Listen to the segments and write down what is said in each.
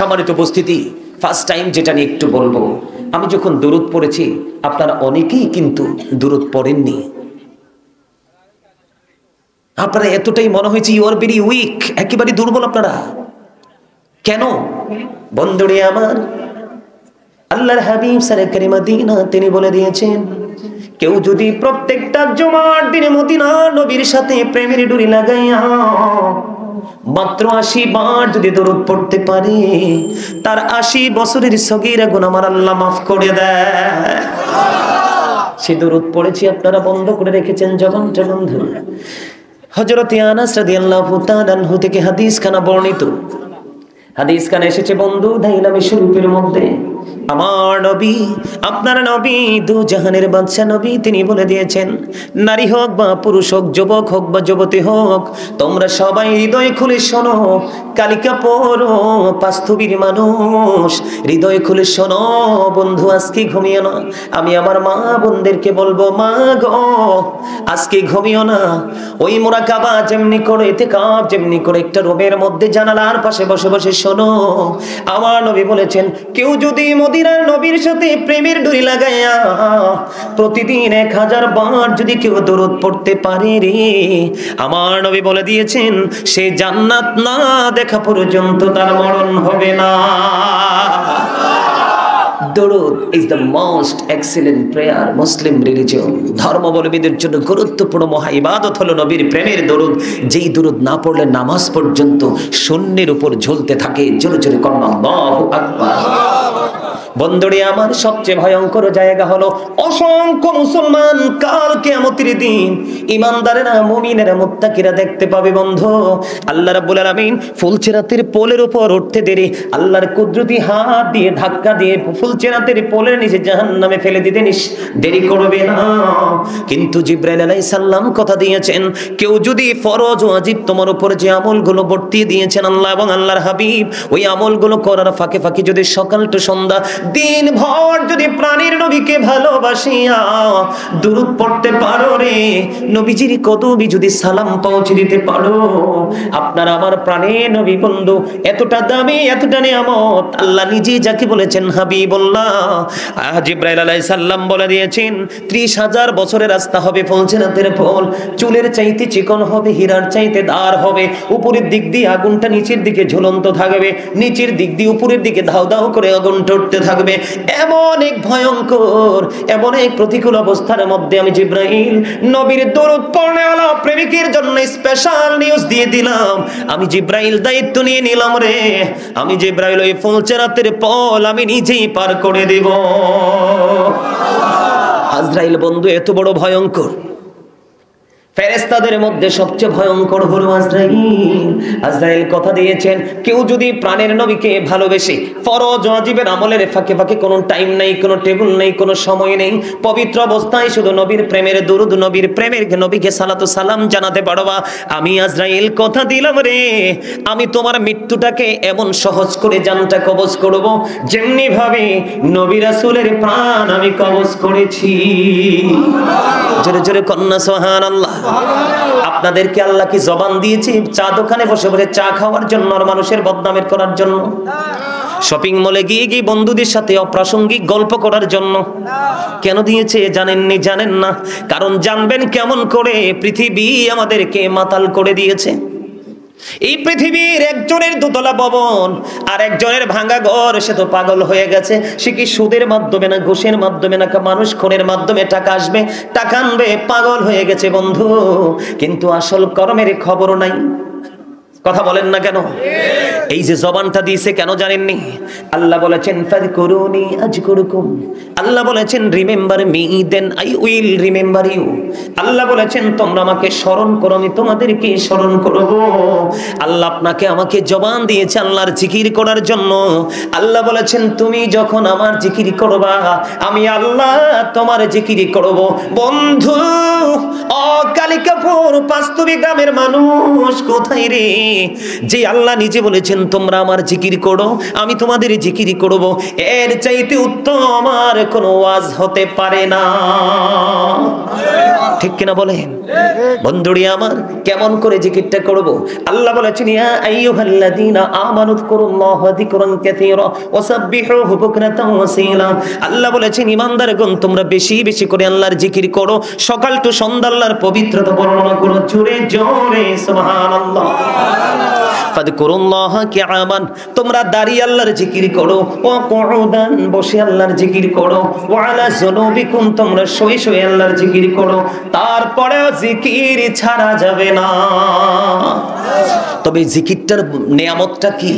সম্মানিত উপস্থিতি, first time যেটা নিয়ে একটু বলবো, আমি যখন দুরূদ পড়েছি আপনারা অনেকেই কিন্তু দুরূদ পড়েননি। আপনারা এতটাই মনে হয়েছে ইউ আর ভেরি উইক, একেবারে দুর্বল আপনারা। কেন? বন্ধুরে আমার, আল্লাহর হাবিব সরকারে মদিনা তিনি বলে দিয়েছেন, কেউ যদি প্রত্যেকটা জুমার দিনে মদিনা নবীর সাথে প্রেমের ডুরি লাগাইয়া মাত্র 80 বার যদি দরুদ পড়তে পারে, তার 80 বছরের সগীরা গুনাহ আমার আল্লাহ মাফ করে দেয়। সে দরুদ পড়েছি আপনারা বন্ধ করে রেখেছেন জবানটা বন্ধ। হযরত আনাস রাদিয়াল্লাহু তাআলা আনহু থেকে হাদিস খানা বর্ণিত, হাদিস খানা এসেছে বন্ধু দাইলামে শরীফের মধ্যে। আমার নবী, আপনার নবী, দু জাহানের বাদশা নবী, তিনি বলে দিয়েছেন, নারী হোক বা পুরুষ হোক, যুবক হোক বা যুবতী হোক, তোমরা সবাই হৃদয় খুলে শোনো, কালিকা পড়ো, পাঁচথবির মানুষ হৃদয় খুলে শোনো। বন্ধু আজকে ঘুমিও না। আমি আমার মা বোনদেরকে বলবো, মা গো আজকে ঘুমিও না। ওই মুরাকাবা যেমনি করে, ইতিকাফ যেমনি করে একটা রুমের মধ্যে জানালার পাশে বসে বসে শোনো। আমার নবী বলেছেন, কেউ যদি মদিনার নবীর সাথে প্রেমের ডুরি লাগাইয়া প্রতিদিন 1000 বার যদি কেউ দরুদ পড়তে পারে রে, আমার নবী বলে দিয়েছেন, সে জান্নাত না দেখা পর্যন্ত তার মরণ হবে না। দরুদ is the most excellent prayer Muslim religion. ধর্মাবলম্বীদের জন্য গুরুত্বপূর্ণ মহা ইবাদত হলো নবীর প্রেমের দরুদ। যেই দরুদ না পড়লে নামাজ পর্যন্ত শূন্যের উপর ঝুলতে থাকে। জোরে জোরে কন্যা আল্লাহু আকবার। বন্ধুরে আমার, সবচেয়ে ভয়ঙ্কর জায়গা হলো অসংখ্য মুসলমান কাল কিয়ামতের দিন ঈমানদারেরা, মুমিনেরা, মুত্তাকিরা দেখতে পাবে বন্ধু, আল্লাহ রাব্বুল আলামিন ফুলচেরাতের পোলের উপর উঠতে দেরি আল্লাহর কুদরতি হাত দিয়ে ধাক্কা দিয়ে ফুলচেরাতের পোলের নিচে জাহান্নামে ফেলে দিতে দেরি করবে না। কিন্তু জিবরাইল আলাইহিস সালাম কথা দিয়েছেন, কেউ যদি ফরজ ওয়াজিব তোমার উপর যে আমলগুলো বর্তিয়ে দিয়েছেন আল্লাহ এবং আল্লাহর হাবিব, ওই আমলগুলো করার ফাঁকে ফাঁকে যদি সকাল টু সন্ধ্যা দিন ভর যদি প্রাণের নবীকে ভালোবাসিয়া দুরূদ পড়তে পারো রে, নবীজির কদমে যদি সালাম পৌঁছে দিতে পারো, আপনার আমার প্রাণের নবী বন্ধু এতটা দামি, এতটা নিয়ামত আল্লাহ নিজে যাকে বলেছেন হাবিবুল্লাহ। জিবরাইল আলাইহিস সালাম বলে দিয়েছেন, 30,000 বছরের রাস্তা হবে ফুলচেরাতের ফল, চুলের চাইতে চিকন হবে, হীরার চাইতে দার হবে, উপরের দিক দিয়ে আগুনটা নিচের দিকে ঝুলন্ত থাকবে, নিচের দিক দিয়ে উপরের দিকে ধাউ ধাউ করে আগুন উঠতে থাকবে। এমন এক ভয়ঙ্কর, এমন এক প্রতিকূল অবস্থার মধ্যে আমি জিবরাইল নবীর দরুদ পড়নেওয়ালা প্রেমিকের জন্য স্পেশাল নিউজ দিয়ে দিলাম। আমি জিবরাইল দায়িত্ব নিয়ে নিলাম রে, আমি জিবরাইল ওই ফুলচেরাতের পল আমি নিজেই পার করে দেব। আজরাইল বন্ধু এত বড় ভয়ঙ্কর, ফেরেশতাদের মধ্যে সবচেয়ে ভয়ঙ্কর হলো আজরাইল। আজরাইল কথা দিয়েছেন, কেউ যদি প্রাণের নবীকে ভালোবেসে ফরজ ওয়াজিবের আমলের ফাঁকে ফাঁকে কোনো টাইম নাই, কোনো টেবিল নেই, কোনো সময় নেই, পবিত্র অবস্থায় শুধু নবীর প্রেমের দরুদ, নবীর প্রেমের নবীকে সালাতু সালাম জানাতে পারবা, আমি আজরাইল কথা দিলাম রে, আমি তোমার মৃত্যুটাকে এমন সহজ করে জানটা কবজ করব যেমনি ভাবে নবী রাসূলের প্রাণ আমি কবজ করেছি। জোরে জোরে কন্যা সুবহানাল্লাহ। আপনাদেরকে আল্লাহ কি জবান দিয়েছে চা দোকানে বসে বসে চা খাওয়ার জন্য আর মানুষের বদনামের করার জন্য? শপিং মলে গিয়ে গিয়ে বন্ধুদের সাথে অপ্রাসঙ্গিক গল্প করার জন্য? কেন দিয়েছে জানেননি? জানেন না? কারণ জানবেন কেমন করে? পৃথিবী আমাদেরকে মাতাল করে দিয়েছে। এই পৃথিবীর একজনের দোতলা ভবন আর একজনের ভাঙা ঘর, সে তো পাগল হয়ে গেছে। সে কি সুদের মাধ্যমে না ঘুষের মাধ্যমে না মানুষ খুনের মাধ্যমে টাকা আসবে, টাকা আনবে, পাগল হয়ে গেছে বন্ধু। কিন্তু আসল কর্মের খবর নাই। কথা বলেন না কেন? এই যে জবানটা দিয়েছে কেন জানেননি? আল্লাহ বলেছেন ফাযকুরুনি আযকুরুকুম, আল্লাহ বলেছেন remember me then I will remember you. Allah বলেছেন তোমরা আমাকে স্মরণ করো, আমি তোমাদেরকে স্মরণ করব। আল্লাহ আপনাকে আমাকে জবান দিয়েছে আল্লাহর জিকির করার জন্য। আল্লাহ বলেছেন তুমি যখন আমার জিকির করবা, আমি আল্লাহ তোমার জিকির করব। বন্ধু ও কালিকাপুর পাঁচতবি গ্রামের মানুষ কোথায় রে, যে আল্লাহ নিজে বলেছেন দিয়েছেন তোমরা আমার জিকির করো, আমি তোমাদের জিকির করব, এর চাইতে উত্তম আর কোনো ওয়াজ হতে পারে না। ঠিক কিনা বলেন বন্ধুরি আমার? কেমন করে জিকিরটা করব? আল্লাহ বলেছেন ইয়া আইয়ুহাল্লাযীনা আমানু যকুরুল্লাহা যিকরান কাসীরা ওয়াসাব্বিহুহু বুকরাতান ওয়া আসীলা। আল্লাহ বলেছেন ঈমানদারগণ তোমরা বেশি বেশি করে আল্লাহর জিকির করো, সকাল টু সন্ধ্যা আল্লাহর পবিত্রতা বর্ণনা করো জোরে জোরে সুবহানাল্লাহ। ফাযকুরুল্লাহা কিয়ামান, তোমরা দাঁড়িয়ে আল্লাহর জিকির করো, ওয়া কুউদান বসে আল্লাহর জিকির করো, ওয়া আলা যুনুবিকুম তোমরা শুয়ে শুয়ে আল্লাহর জিকির করো। তারপরেও জিকির ছাড়া যাবে না। তবে জিকিরটার নিয়ামতটা কি,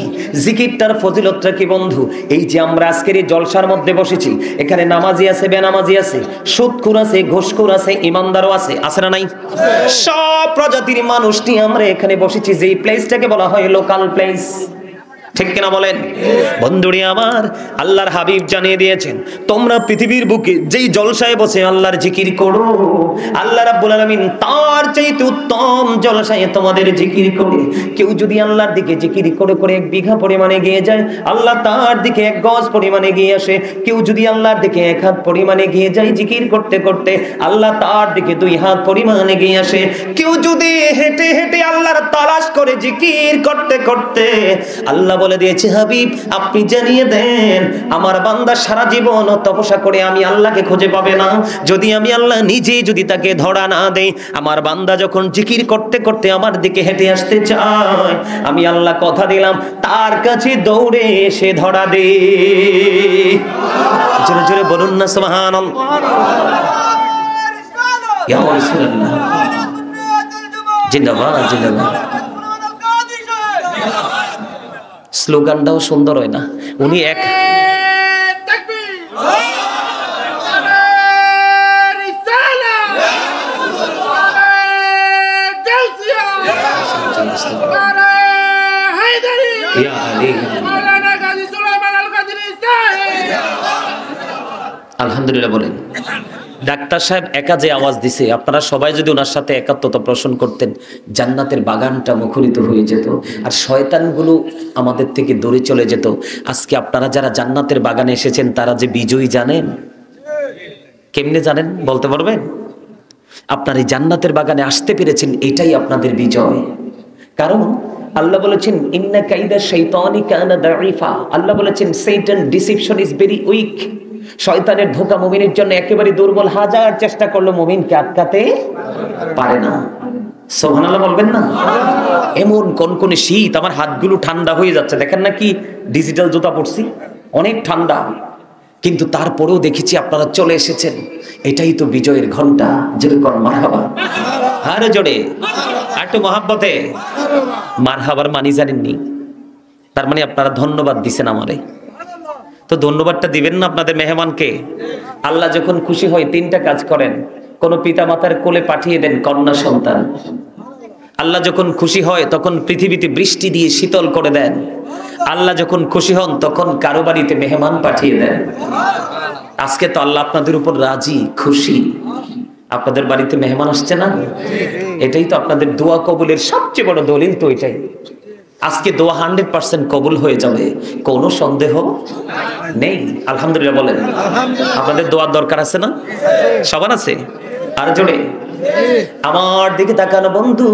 জিকিরটার ফজিলতটা কি বন্ধু? এই যে আমরা আজকের এই জলসার মধ্যে বসেছি, এখানে নামাজি আছে, বেনামাজি আছে, সুদখোর আছে, ঘুষখোর আছে, ইমানদারও আছে, আছে না নাই? সব প্রজাতির মানুষ নিয়ে আমরা এখানে বসেছি। যেই প্লেসটাকে বলা হয় লোকাল প্লেস। ঠিক কিনা বলেন বন্ধুরি আমার? আল্লাহর হাবিব জানিয়ে দিয়েছেন তোমরা পৃথিবীর বুকে যেই জলসায় বসে আল্লাহর জিকির করো, আল্লাহ রাব্বুল আলামিন তার চাইতে উত্তম জলসায় তোমাদের জিকির করে। কেউ যদি আল্লাহর দিকে জিকির করে করে 1 বিঘা পরিমাণে গিয়ে যায়, আল্লাহ তার দিকে 1 গজ পরিমাণে গিয়ে আসে। কেউ যদি আল্লাহর দিকে 1 হাত পরিমাণে গিয়ে যায় জিকির করতে করতে, আল্লাহ তার দিকে 2 হাত পরিমাণে গিয়ে আসে। কেউ যদি হেঁটে হেঁটে আল্লাহর তালাশ করে জিকির করতে করতে, আল্লাহ বলে দিয়েছে হাবিব আপনি জানিয়ে দেন আমার বান্দা সারা জীবন তপস্যা করে আমি আল্লাহকে খুঁজে পাবে না, যদি আমি আল্লাহ নিজে যদি তাকে ধরা না দেই। আমার বান্দা যখন জিকির করতে করতে আমার দিকে হেঁটে আসতে চায়, আমি আল্লাহ কথা দিলাম তার কাছে দৌড়ে এসে ধরা দে। জোরে জোরে বলুন না সুবহানাল্লাহ। ইয়া রাসূলুল্লাহ জিন্দাবাদ জিন্দাবাদ। স্লোগানটাও সুন্দর হয় না? উনি এক আলহামদুলিল্লাহ বলেন। ডাক্তার সাহেব একা যে আওয়াজ দিছে, আপনারা সবাই যদি ওনার সাথে একাত্মতা পোষণ করতেন, জান্নাতের বাগানটা মুখরিত হয়ে যেত আর শয়তানগুলো আমাদের থেকে দূরে চলে যেত। আজকে আপনারা যারা জান্নাতের বাগানে এসেছেন তারা যে বিজয়ী জানেন? কেমনে জানেন বলতে পারবেন? আপনার এই জান্নাতের বাগানে আসতে পেরেছেন, এটাই আপনাদের বিজয়। কারণ আল্লাহ বলেছেন ইন্না কাইদা শাইতানি কানা দাঈফা। আল্লাহ বলেছেন শয়তান ডিসিপশন ইজ ভেরি উইক। শয়তানের ধোঁকা মুমিনের জন্য একেবারে দুর্বল, হাজার চেষ্টা করলো মুমিনকে আটকাতে পারে না। সুবহানাল্লাহ বলবেন না? এমন কনকনে শীত, আমার হাতগুলো ঠান্ডা হয়ে যাচ্ছে। দেখেন না কি ডিজিটাল জুতা পরছি, অনেক ঠান্ডা, কিন্তু তারপরেও দেখেছি আপনারা চলে এসেছেন। এটাই তো বিজয়ের ঘন্টা। যেরকম মারহাবা, আরে জোরে একটু মহাব্বতে মারহাবার মানি জানেননি? তার মানে আপনারা ধন্যবাদ দিছেন আমারে। তো ধন্যবাদটা দিবেন না আপনাদের মেহমানকে? আল্লাহ যখন খুশি হয় 3টা কাজ করেন। কোন পিতা মাতার কোলে পাঠিয়ে দেন কন্যা সন্তান। আল্লাহ যখন খুশি হয় তখন পৃথিবীতে বৃষ্টি দিয়ে শীতল করে দেন। আল্লাহ যখন খুশি হন তখন কারো বাড়িতে মেহমান পাঠিয়ে দেন। আজকে তো আল্লাহ আপনাদের উপর রাজি, খুশি। আপনাদের বাড়িতে মেহমান আসছে না? এটাই তো আপনাদের দোয়া কবুলের সবচেয়ে বড় দলিল। তো এটাই আজকে দোয়া 100% কবুল হয়ে যাবে, কোনো সন্দেহ নেই। আলহামদুলিল্লাহ বলেন। আপনাদের দোয়ার দরকার আছে না? সবার আছে? আর জোরে আমার দিকে তাকানো বন্ধু,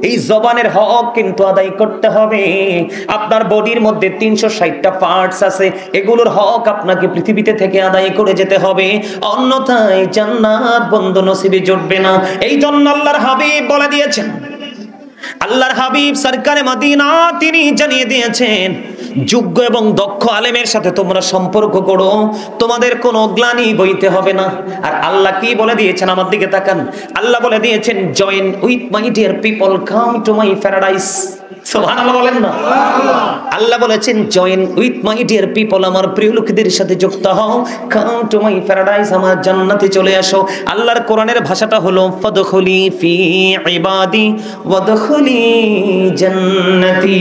এই জবানের হক কিন্তু আদায় করতে হবে। আপনার বডির মধ্যে 360টা পার্টস আছে, এগুলোর হক আপনাকে পৃথিবীতে থেকে আদায় করে যেতে হবে, অন্যথায় জান্নাত বন্ধু নসিবে জুটবে না। এই জন্য আল্লাহর হাবিব বলে দিয়েছেন, আল্লাহর হাবিব সরকারে মদিনা তিনি জানিয়ে দিয়েছেন যোগ্য এবং দক্ষ আলেমের সাথে তোমরা সম্পর্ক করো, তোমাদের কোনো গ্লানি বইতে হবে না। আর আল্লাহ কি বলে দিয়েছেন? আমার দিকে তাকান। আল্লাহ বলে দিয়েছেন join with my dear people, come to my paradise. সুবহানাল্লাহ বলেন না? আল্লাহ বলেছেন join with my dear people, আমার প্রিয় লোকদের সাথে যুক্ত হও, কাম টু মাই প্যারাডাইস, আমার জান্নাতে চলে আসো। আল্লাহর কোরআনের ভাষাটা হলো ফাদখুলি ফি ইবাদি ওয়াদখুলি জান্নাতি।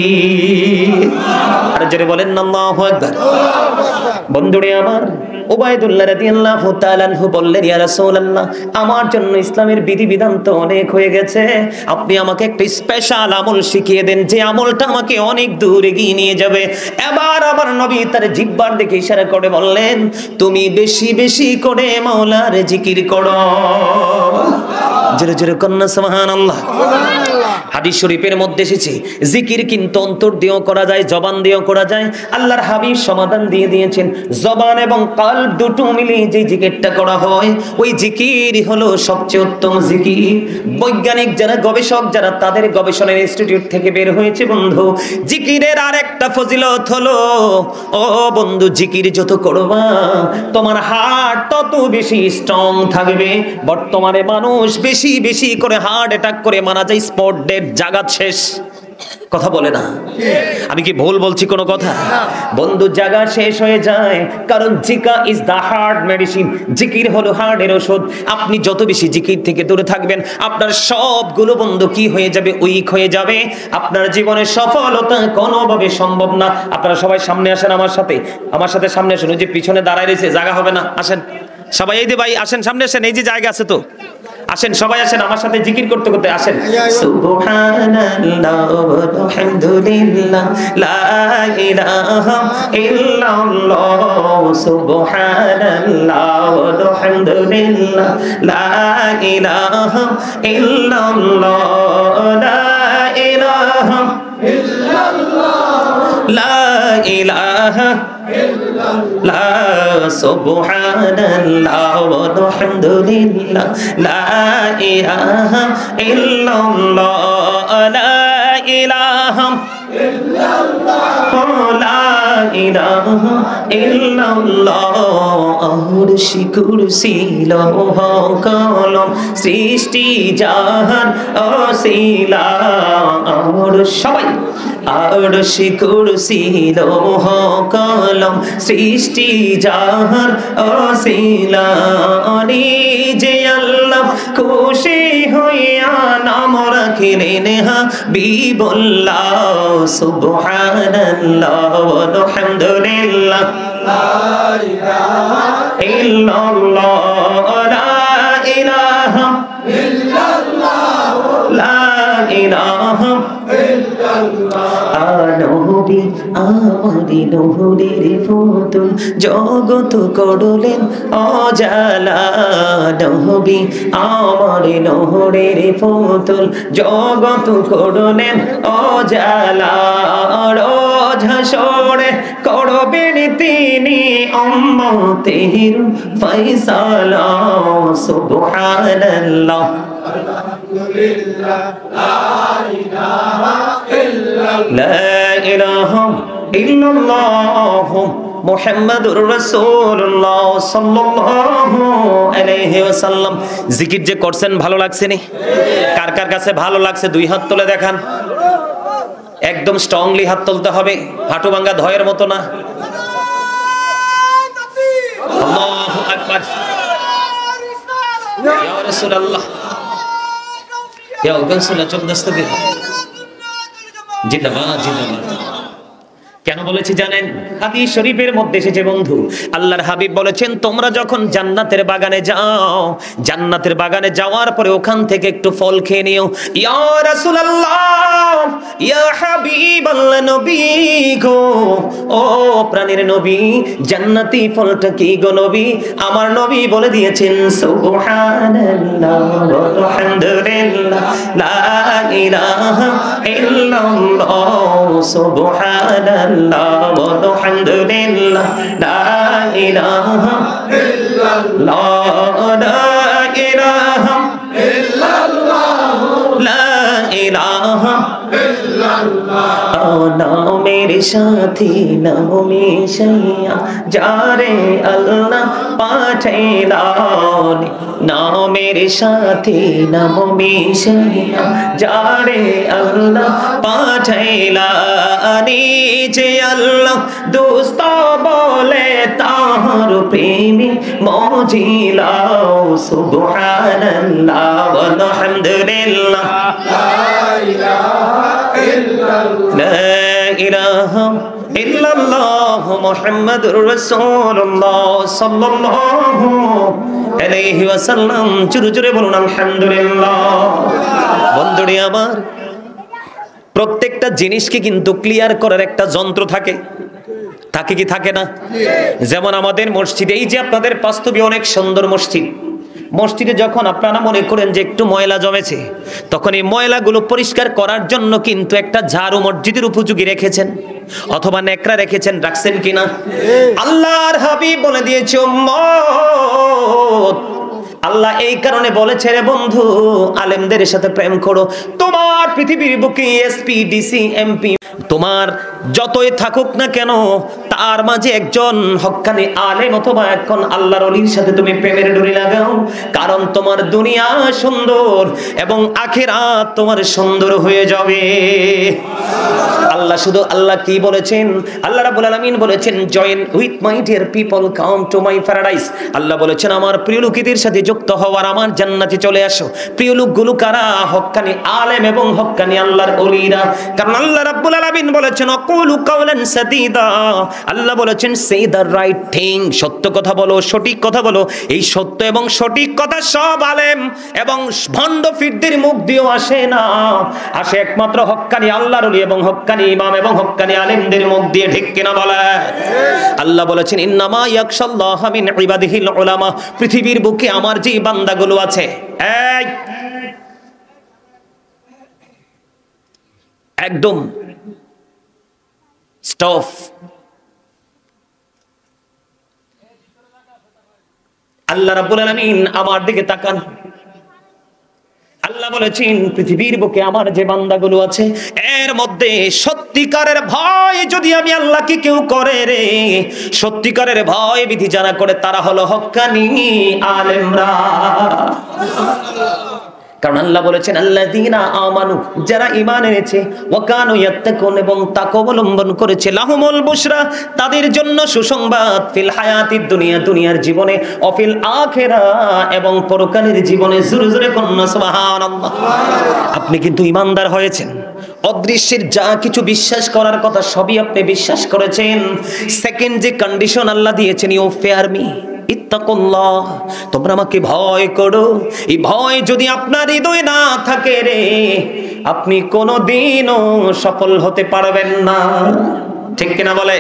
আর জোরে বলেন না আল্লাহু আকবার। বন্ধুরে আমার, উবাইদুল্লাহ রাদিয়াল্লাহু তাআলা আনহু বললেন ইয়া রাসূলুল্লাহ, আমার জন্য ইসলামের বিধিবিধান তো অনেক হয়ে গেছে, আপনি আমাকে একটা স্পেশাল আমল শিখিয়ে দেন, যে যে আমলটা আমাকে অনেক দূর এগিয়ে নিয়ে যাবে। এবার আমার নবী তার জিহ্বার দিকে ইশারা করে বললেন, তুমি বেশি বেশি করে মাওলার জিকির করো। জোরে জোরে কন্যা সুবহানাল্লাহ। হাদিস শরীফের মধ্যে এসেছে জিকির কিন্তু অন্তর দিয়েও করা যায়, জবান দিয়েও করা যায়। আল্লাহর হাবিব সমাধান দিয়ে দিয়েছেন, জবান এবং কলব দুটো মিলিয়ে যে জিকিরটা করা হয় ওই জিকিরই হলো সবচেয়ে উত্তম জিকির। বৈজ্ঞানিক যারা গবেষক যারা তাদের গবেষণার ইনস্টিটিউট থেকে বের হয়েছে বন্ধু, জিকিরের আরেকটা ফজিলত হলো, ও বন্ধু জিকির যত করবা তোমার হার্ট তত বেশি স্ট্রং থাকবে। বর্তমানে মানুষ বেশি বেশি করে হার্ট অ্যাটাক করে মারা যায়, স্পট ডেড, জাগাত শেষ। কথা বলে না, আমি কি ভুল বলছি কোনো কথা? বন্ধু জাগা শেষ হয়ে যায়, কারণ জিকা ইজ দা হার্ট মেডিসিন। জিকির হলো হার্টের ওষুধ। আপনি যত বেশি জিকির থেকে দূরে থাকবেন আপনার সবগুলো বন্ধু কি হয়ে যাবে, উইক হয়ে যাবে। আপনার জীবনে সফলতা কোনোভাবে সম্ভব না। আপনারা সবাই সামনে আসেন, আমার সাথে সামনে আসেন। ওই যে পিছনে দাঁড়ায় রয়েছে, জায়গা হবে না, আসেন সবাই। এই যে ভাই আসেন, সামনে আসেন, এই যে জায়গা আছে তো, আসেন সবাই আসেন, আমার সাথে জিকির করতে করতে আসেন। সুবহানাল্লাহ আলহামদুলিল্লাহ লা ইলাহা ইল্লাল্লাহ, সুবহানাল্লাহ আলহামদুলিল্লাহ লা ইলাহা ইল্লাল্লাহ, লা ইলাহা ইল্লাল্লাহ, লা ইলাহা ইল্লাল্লাহ, সুবহানাল্লাহ আলহামদুলিল্লাহ লা ইলাহা ইল্লাল্লাহ, লা ইলাহা লা ইলাহা ইল্লাল্লাহ। আরশি কুরসি লৌহ কলম সৃষ্টি জাহান অসিলা। সবাই আরশি কুরসি লৌহ কলম সৃষ্টি জাহান অসিলা। নিজে আল্লাহ খুশি হইয়া নাম রাখিলেন হাবিবুল্লাহ, সুবহানাল্লাহ আলহামদুলিল্লাহ লা ইলাহা ইল্লাল্লাহ, লা ইলাহা ইল্লাল্লাহ, লা ইলাহা ইল্লাল্লাহ। নবী আমারি নহরের ফুতুল জগত করলেন অজালা। নবী আমারি নহরের ফুতুল জগত করলেন অজালা। রোজ হাসরে করবেন তিনি উম্মতের ফয়সালা, সুবহানাল্লাহ আলহামদুলিল্লাহ লা ইলাহা ইল্লাল্লাহ মুহাম্মাদুর রাসূলুল্লাহ সাল্লাল্লাহু আলাইহি ওয়াসাল্লাম। জিকির যে করছেন ভালো লাগছে নি? কার কার কাছে ভালো লাগছে দুই হাত তুলে দেখান। একদম স্ট্রংলি হাত তুলতে হবে, হাঁটু ভাঙা ধয়ের মতো না। আল্লাহু আকবার, ইয়া রাসূলুল্লাহ, ইয়া রাসূলুল্লাহ, চোখ দস্তগীর জিন্দাবাদ জিন্দাবাদ। কেন বলেছি জানেন? হাদিস শরীফের মধ্যে এসেছে বন্ধু, আল্লাহর হাবিব বলেছেন তোমরা যখন জান্নাতের বাগানে যাও, জান্নাতের বাগানে যাওয়ার পরে ওখান থেকে একটু ফল খেয়ে নিও। ইয়া রাসূলুল্লাহ, ইয়া হাবিবাল্লাহ, নবী গো, ও প্রাণের নবী, জান্নাতি ফলটা কি গো নবী? আমার নবী বলে দিয়েছেন সুবহানাল্লাহ আলহামদুলিল্লাহ লা ইলাহা ইল্লাল্লাহ, সুবহানাল্লাহ আলহামদুলিল্লাহ লা ইলাহা ইল্লাল্লাহ, লা ইলাহা ইল্লাল্লাহ, লা ইলাহা ইল্লাল্লাহ। নামের সাথী নামে শাইয়া যারে আল্লাহ পাঠাইলেন, নামের সাথী নামে শাইয়া যারে আল্লাহ পাঠাইলেন। যে আল্লাহ দোস্ত বলে তাহার প্রেমে মজিলাও, সুবহানাল্লাহ আলহামদুলিল্লাহ লা ইলাহা ইল্লাল্লাহ মুহাম্মাদুর রাসূলুল্লাহ সাল্লাল্লাহু আলাইহি ওয়াসাল্লাম। জোরে জোরে বলুন আলহামদুলিল্লাহ। বন্ধুরে আমার, প্রত্যেকটা জিনিসকে কিন্তু ক্লিয়ার করার একটা যন্ত্র থাকে, থাকে কি থাকে না? যেমন আমাদের মসজিদে, এই যে আপনাদের বাস্তবে অনেক সুন্দর মসজিদ, মসজিদে যখন আপনারা মনে করেন যে একটু ময়লা জমেছে, তখন এই ময়লাগুলো পরিষ্কার করার জন্য কিন্তু একটা ঝাড়ু মসজিদের উপযোগী রেখেছেন, অথবা নেকড়া রেখেছেন, রাখছেন কিনা? আল্লাহর হাবিব বলে দিয়েছে উম্মত, আল্লাহ এই কারণে বলেছে রে বন্ধু, আলেমদের সাথে প্রেম করো। তোমার পৃথিবীর বুকে এসপি, ডিসি, এমপি, তোমার যতই থাকুক না কেন, তার মাঝে একজন হক্কানি আলেম অথবা একজন আল্লাহর ওলির সাথে তুমি প্রেমের ডোরি লাগাও, কারণ তোমার দুনিয়া সুন্দর এবং আখিরাত তোমার সুন্দর হয়ে যাবে। আল্লাহ শুধু আল্লাহ কি বলেছেন? আল্লাহ রাব্বুল আলামিন বলেছেন, join with my dear people, come to my paradise. Allah বলেছেন, আমার প্রিয় লোকেদের সাথে যুক্ত হওয়ার আমার জান্নাতে চলে আসো। প্রিয় লোকগুলো কারা? হক্কানি আলেম এবং হক্কানি আল্লাহর ওলিরা। কারণ আল্লাহ রাব্বুল আলামিন বলেছেন, অকুলু কাওলান সাদীদা, আল্লাহ বলেছেন সে দ্য রাইট থিং, সত্য কথা বলো, সঠিক কথা বলো। এই সত্য এবং সঠিক কথা সব আলেম এবং ভণ্ড ফিরদের মুখ দিয়েও আসে না, আসে একমাত্র হক্কানি আল্লাহর ওলি এবং হক্কানি ইমাম এবং হক্কানি আলেমদের মুখ দিয়ে। ঠিক কিনা বলে? আল্লাহ বলেছেন, ইন্নামা ইয়াখশাল্লাহ মিন ইবাদিহিল উলামা, পৃথিবীর বুকে আমার যে বান্দাগুলো আছে, একদম স্টপ। আল্লাহ রাব্বুল আলামিন আমার দিকে তাকান। আল্লাহ বলেছেন, পৃথিবীর বুকে আমার যে বান্দাগুলো আছে, এর মধ্যে সত্যিকারের ভয় যদি আমি আল্লাহকে কেউ করে রে, সত্যিকারের ভয় বিধি যারা করে, তারা হলো হক্কানি আলেমরা। কারণ আল্লাহ বলেছেন, আল্লাযীনা আমানু, যারা ঈমান এনেছে, ওয়া কানু ইয়াত্তাকুন, এবং তাকওয়া অবলম্বন করেছে, লাহুমুল বুশরা, তাদের জন্য সুসংবাদ, ফিল হায়াতিদ দুনিয়া, দুনিয়ার জীবনে, অফিল আখিরাহ, এবং পরকালের জীবনে। জোরে জোরে কন্যা সুবহানাল্লাহ। আপনি কিন্তু ঈমানদার হয়েছেন, অদৃশ্যের যা কিছু বিশ্বাস করার কথা সবই আপনি বিশ্বাস করেছেন। সেকেন্ড যে কন্ডিশন আল্লাহ দিয়েছেন, ইউ ফেয়ার মি, ইত্তাকুল্লাহ, তোমরা আমাকে ভয় করো। এই ভয় যদি আপনার হৃদয়ে না থাকে রে, আপনি কোনোদিনও সফল হতে পারবেন না। ঠিক কিনা বলে?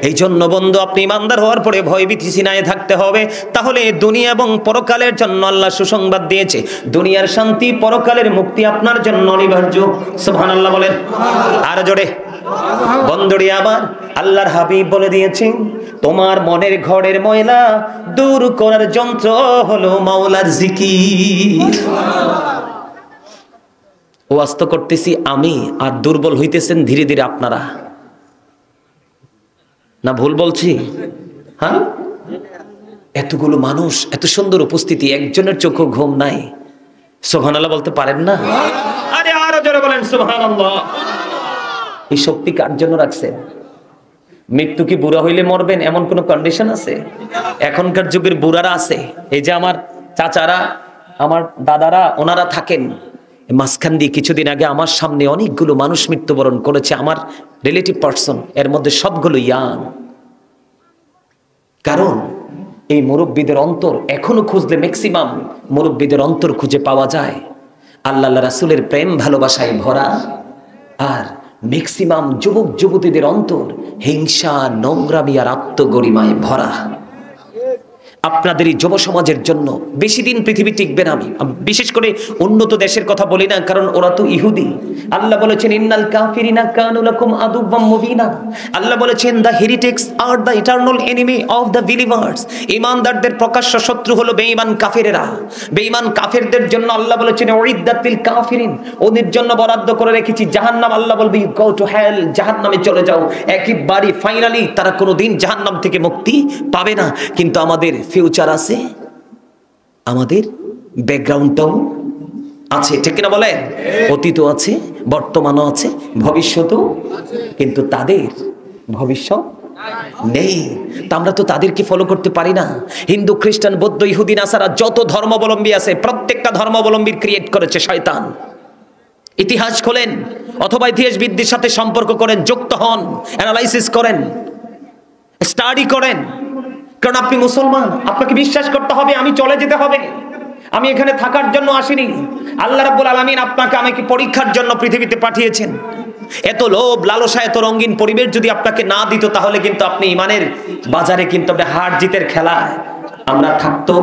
এই জন্য বন্ধু, আপনি ইমানদার হওয়ার পরে ভয় ভীতি সিনায় থাকতে হবে। তাহলে দুনিয়া এবং পরকালের জন্য আল্লাহ সুসংবাদ দিয়েছে, দুনিয়ার শান্তি, পরকালের মুক্তি আপনার জন্য অনিবার্য। সুবহানাল্লাহ বলেন আর জোরে। বন্ধুরি আবার আল্লাহর হাবিব বলে দিয়েছেন, তোমার মনের ঘরের ময়লা দূর করার যন্ত্র হলো মাওলার জিকির। ওয়াজ তো করতেছি আমি, আর দুর্বল হইতেছেন ধীরে ধীরে আপনারা। না ভুল বলছি? হ্যাঁ, এতগুলো মানুষ, এত সুন্দর উপস্থিতি, একজনের চোখে ঘুম নাই। সুবহানাল্লাহ বলতে পারেন না? আরে আরো জোরে বলেন সুবহানাল্লাহ। এই শক্তি কার জন্য রাখছেন? মৃত্যু কি বুড়া হইলে মরবেন এমন কোন কন্ডিশন আছে? এখনকার যুগের বুড়ারা আছে, এই যে আমার চাচারা, আমার দাদারা, ওনারা থাকেন মাঝখান দিয়ে। কিছুদিন আগে আমার সামনে অনেকগুলো মানুষ মৃত্যুবরণ করেছে, আমার রিলেটিভ পার্সন, এর মধ্যে সবগুলো ইয়াং। কারণ এই মুরব্বীদের অন্তর এখনো খুঁজলে ম্যাক্সিমাম মুরব্বীদের অন্তর খুঁজে পাওয়া যায় আল্লাহ রাসূলের প্রেম ভালোবাসায় ভরা, আর ম্যাক্সিমাম যুবক যুবতীদের অন্তর হিংসা, নোংরামি আর আত্মগরিমায় ভরা। আপনাদের এই যুব সমাজের জন্য বেশি দিন পৃথিবী টিকবে না। আমি বিশেষ করে উন্নত দেশের কথা বলি না, কারণ ওরা তো ইহুদি। আল্লাহ বলেছেন, ইন্নাল কাফিরিনা কানু লাকুম আদুওয়াম মুবিনা। আল্লাহ বলেছেন, the heretics are the eternal enemy of the believers. ঈমানদারদের প্রকাশ্য শত্রু হলো বেঈমান কাফেরেরা। বেঈমান কাফেরদের জন্য আল্লাহ বলেছেন, উইদ্দাত লিল কাফিরিন, ওদের জন্য বরাদ্দ করে রেখেছি জাহান্নাম। আল্লাহ বলবে, ইউ গো টু হেল, জাহান্নামে চলে যাও একেবারে ফাইনালি। তারা কোনোদিন জাহান্নাম থেকে মুক্তি পাবে না। কিন্তু আমাদের ফিউচার আছে, আমাদের ব্যাকগ্রাউন্ডটাও আছে। ঠিক কিনা বলেন? অতীতও আছে, বর্তমানও আছে, ভবিষ্যতও, কিন্তু তাদের ভবিষ্যৎ নেই। তা আমরা তো তাদেরকে ফলো করতে পারি না। হিন্দু, খ্রিস্টান, বৌদ্ধ, ইহুদি, নাসারা, যত ধর্মাবলম্বী আছে, প্রত্যেকটা ধর্মাবলম্বীর ক্রিয়েট করেছে শয়তান। ইতিহাস খোলেন অথবা ইতিহাসবিদদের সাথে সম্পর্ক করেন, যুক্ত হন, অ্যানালাইসিস করেন, স্টাডি করেন। কারণ আপনি মুসলমান, আপনাকে বিশ্বাস করতে হবে, আমি চলে যেতে হবে। আমি এখানে থাকার জন্য আসিনি। আল্লাহ রাব্বুল আলামিন আপনাকে আমাকে পরীক্ষার জন্য পৃথিবীতে পাঠিয়েছেন। এত লোভ লালসা, এত রঙিন পরিবেশ যদি আপনাকে না দিত, তাহলে কিন্তু আপনি ইমানের বাজারে কিন্তু আপনি হার জিতের খেলায় আমরা থাকতো।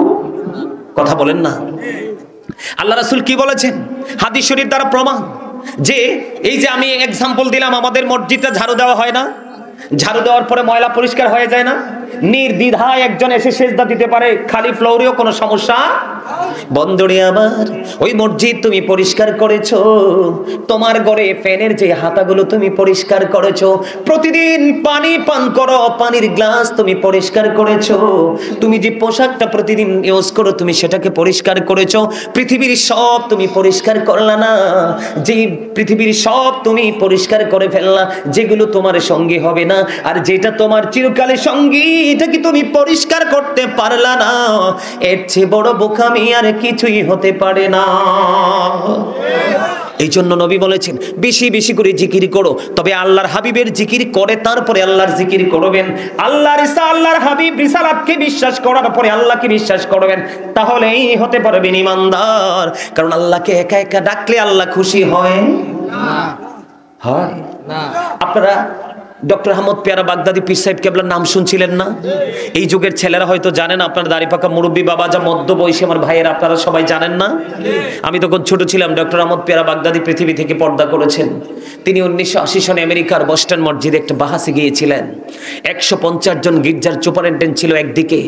কথা বলেন না। আল্লাহ রাসূল কি বলেছেন? হাদিস শরীফ দ্বারা প্রমাণ যে এই যে আমি এক্সাম্পল দিলাম, আমাদের মসজিদটা ঝাড়ু দেওয়া হয় না? ঝাড়ু দেওয়ার পরে ময়লা পরিষ্কার হয়ে যায় না? নির্দ্বিধায় একজন এসে সেজদা দিতে পারে, খালি ফ্লোরেও কোনো সমস্যা। বন্ধুরে আমার, ওই মসজিদ তুমি পরিষ্কার করেছো, তোমার ঘরে ফ্যানের যে হাতাগুলো তুমি পরিষ্কার করেছো, প্রতিদিন পানি পান করো, পানির গ্লাস তুমি পরিষ্কার করেছো, তুমি যে পোশাকটা প্রতিদিন ইউজ করো তুমি সেটাকে পরিষ্কার করেছো। পৃথিবীর সব তুমি পরিষ্কার করলা না? যে পৃথিবীর সব তুমি পরিষ্কার করে ফেললা, যেগুলো তোমার সঙ্গী হবে না আর যেটা তোমার চিরকালের সঙ্গী, এটা কি তুমি পরিষ্কার করতে পারলা না? এর চেয়ে বড় বোকামি আর কিছুই হতে পারে না। এই জন্য নবী বলেছেন বেশি বেশি করে জিকির করো। তবে আল্লাহর হাবিবের জিকির করে তারপরে আল্লাহর জিকির করবেন। আল্লাহর ঈসা আল্লাহর হাবিব রিসালাতকে বিশ্বাস করার পরে আল্লাহকে বিশ্বাস করবেন, তাহলেই হতে পারবেন ইমানদার। কারণ আল্লাহকে একা একা ডাকলে আল্লাহ খুশি হয় না। আপনারা ডক্টর আহমদ পেয়ারা বাগদাদি পীর সাহেব কেবলার নাম শুনছিলেন না? এই যুগের ছেলেরা হয়তো জানেন, আপনার দাড়ি পাকা মুরব্বী বাবা যা মধ্য বয়সী আমার ভাইয়েরা আপনারা সবাই জানেন না? আমি তখন ছোট ছিলাম। ডক্টর আহমদ পেয়ারা বাগদাদি পৃথিবী থেকে পর্দা করেছেন। তিনি 1980 সনে আমেরিকার বস্টন মসজিদে একটা বাহাসে গিয়েছিলেন। 150 জন গির্জার সুপারিনটেন্ডেন্ট ছিল একদিকে,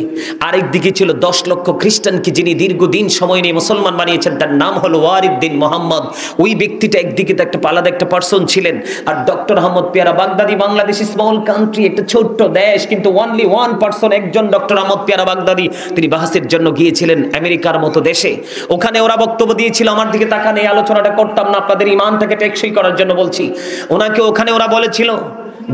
আরেক দিকে ছিল 10 লক্ষ খ্রিস্টানকে যিনি দীর্ঘদিন সময় নিয়ে মুসলমান বানিয়েছেন, তার নাম হলো ওয়ারিদ্দিন মোহাম্মদ। ওই ব্যক্তিটা একদিকে তো একটা আলাদা একটা পার্সন ছিলেন। আর ডক্টর আহমদ পেয়ারা বাগদাদি, বাংলাদেশ স্মল কান্ট্রি, একটা ছোট্ট দেশ, কিন্তু অনলি ওয়ান পার্সন, একজন ডক্টর আহমদ পেয়ারা বাগদাদি, তিনি বাহাসের জন্য গিয়েছিলেন আমেরিকার মতো দেশে। ওখানে ওরা বক্তব্য দিয়েছিল, আমার দিকে তাকান, এই আলোচনাটা করতাম না, আপনাদের ঈমানটাকে টেকসই করার জন্য বলছি। ওনাকে ওখানে ওরা বলেছিল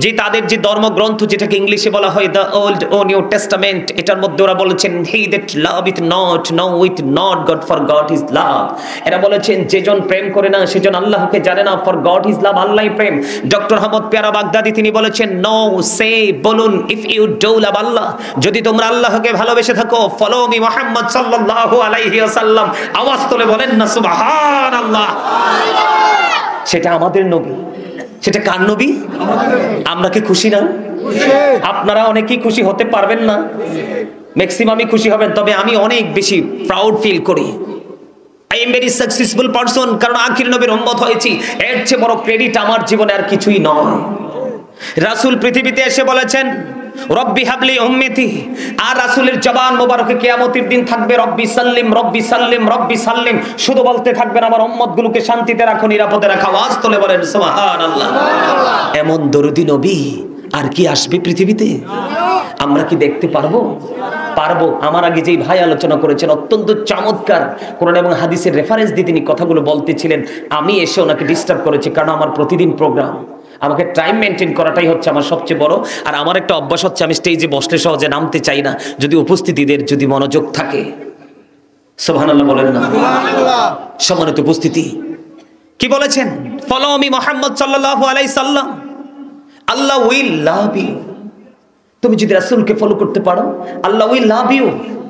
যে তাদের যে ধর্মগ্রন্থ, যেটাকে ইংলিশে বলা হয় দ্য ওল্ড ও নিউ টেস্টামেন্ট, এটার মধ্যে ওরা বলেছেন he that love it not know with not God, for God is love. এরা বলেছেন যেজন প্রেম করে না সেজন আল্লাহকে জানে না, ফর গড ইজ লাভ, আল্লাহই প্রেম। ডক্টর আহমদ পেয়ারা বাগদাদি তিনি বলেছেন নো সে, বলুন ইফ ইউ ডু লাভ আল্লাহ, যদি তোমরা আল্লাহকে ভালোবেসে থাকো, ফলো মি মুহাম্মদ সাল্লাল্লাহু আলাইহি ওয়াসাল্লাম। আওয়াজ তুলে বলেন না সুবহানাল্লাহ। সেটা আমাদের নবী। সেটা কার নবী? আমরা কি খুশি না? আপনারা অনেকেই খুশি হতে পারবেন না, ম্যাক্সিমামই খুশি হবেন। তবে আমি অনেক বেশি প্রাউড ফিল করি, I am very successful person, কারণ আখির নবীর উম্মত হয়েছি। এর চেয়ে বড় ক্রেডিট আমার জীবনে আর কিছুই নয়। রাসূল পৃথিবীতে এসে বলেছেন রব্বি হাবলি উম্মতি, আর রাসূলের জবান মোবারকে কিয়ামতের দিন থাকবে রব্বি সাল্লিম রব্বি সাল্লিম রব্বি সাল্লিম, শুধু বলতে থাকবেন আমার উম্মতগুলোকে শান্তিতে রাখো, নিরাপদে রাখো। আওয়াজ তুলে বলেন সুবহানাল্লাহ। এমন দরদি নবী আর কি আসবে পৃথিবীতে? আমরা কি দেখতে পারবো? পারবো। আমার আগে যেই ভাই আলোচনা করেছেন অত্যন্ত চমৎকার কোরআন এবং হাদিসের রেফারেন্স দিয়ে তিনি কথাগুলো বলতেছিলেন, আমি এসে ওনাকে ডিস্টার্ব করেছি, কারণ আমার প্রতিদিন প্রোগ্রাম, আমাকে টাইম মেনটেন করাটাই হচ্ছে আমার সবচেয়ে বড়। আর আমার একটা অভ্যাস হচ্ছে আমি স্টেজে বসলে সহজে নামতে চাই না, যদি উপস্থিতিদের যদি মনোযোগ থাকে। সুবহানাল্লাহ বলেন না? সম্মানিত উপস্থিতি, কি বলেছেন? ফলো মি মুহাম্মদ সাল্লাল্লাহু আলাইহি সাল্লাম, আল্লাহ উইল লাভ ইউ। তুমি যদি রাসূলকে ফলো করতে পারো, আল্লাহ উইল লাভ ইউ,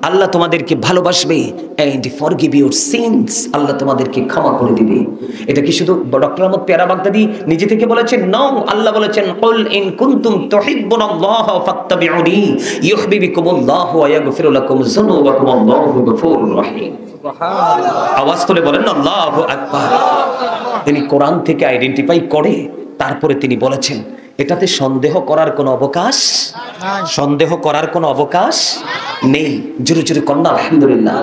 আল্লাহ তোমাদেরকে ভালোবাসবে, এন্ড ফরগিভ ইউর সিনস, আল্লাহ তোমাদেরকে ক্ষমা করে দিবে। এটা কি শুধু ডক্টর আহমদ পেয়ারা বাগদাদি নিজে থেকে বলেছেন? নো, আল্লাহ বলেছেন কুল ইন কুনতুম তুহিব্বুনাল্লাহ ফাত্তাবিউনি ইউহিব্বুকুমুল্লাহু ওয়া ইয়াগফিরু লাকুম যুনুবাকুম, আল্লাহু গফুরুর রহিম। সুবহানাল্লাহ। আওয়াজ তুলে বলেন আল্লাহু আকবার। তিনি কোরআন থেকে আইডেন্টিফাই করে তারপরে তিনি বলেছেন এটাতে সন্দেহ করার কোনো অবকাশ, সন্দেহ করার কোনো অবকাশ নেই। জোরে জোরে কন্যা আলহামদুলিল্লাহ।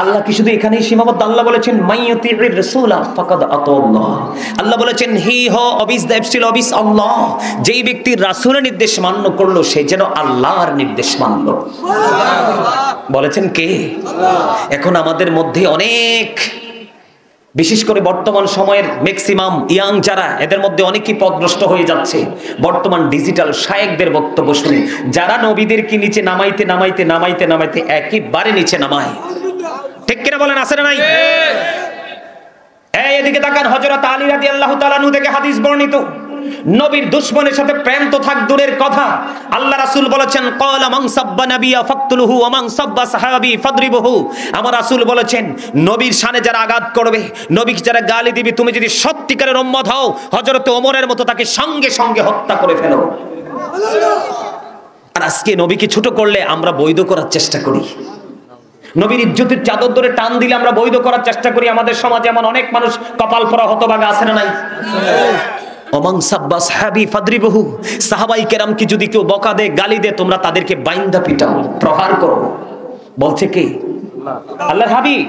আল্লাহ কি শুধু এখানেই সীমাবদ্ধ? আল্লাহ বলেছেন মাইয়ুতির রাসূলা ফাকাদ আতাল্লাহ। আল্লাহ বলেছেন হি হো অবিস দ্য স্টিল অবিস আল্লাহ, যেই ব্যক্তি রাসূলের নির্দেশ মান্য করলো সে যেন আল্লাহর নির্দেশ মানলো। বলেছেন কে? এখন আমাদের মধ্যে অনেক, বিশেষ করে বর্তমান সময়ের ম্যাক্সিমাম ইয়াং যারা, এদের মধ্যে অনেকেই পথভ্রষ্ট হয়ে যাচ্ছে বর্তমান ডিজিটাল শায়েখদের বক্তব্য শুনে, যারা নবীদেরকে নিচে নামাইতে নামাইতে নামাইতে নামাইতে একেবারে নিচে নামায়। ঠিক কিনা বলেন? আছে না নাই? এই এদিকে তাকান, হযরত আলী রাদিয়াল্লাহু তাআলা আনহু থেকে হাদিস বর্ণিত, নবীর দুশমনের সাথে প্রেম তো থাক দূরের কথা, আল্লাহ রাসূল বলেছেন ক্বালা মান সাব্বা নাবিয়া ফাকতুলহু ওয়া মান সাব্বা সাহাবী ফাদরিবহু। আমার রাসূল বলেছেন নবীর শানে যারা আঘাত করবে, নবীকে যারা গালি দিবে, তুমি যদি সত্যিকারের উম্মত হও হযরত ওমরের মতো তাকে সঙ্গে সঙ্গে হত্যা করে ফেলো। আর আজকে নবীকে ছোট করলে আমরা বৈধ করার চেষ্টা করি, নবীর ইজ্জতের চাদর ধরে টান দিলে আমরা বৈধ করার চেষ্টা করি। আমাদের সমাজে এমন অনেক মানুষ কপাল পরা হতভাগা আছে না নাই? ওমান সাব্বা সাহাবী ফাদরিবহু, সাহাবায়ে কেরামকে যদি কেউ বকা দেয়, গালি দেয়, তোমরা তাদেরকে বাইন্দা পিটাও, প্রহার করো। বলছে কে? আল্লাহর হাবিব।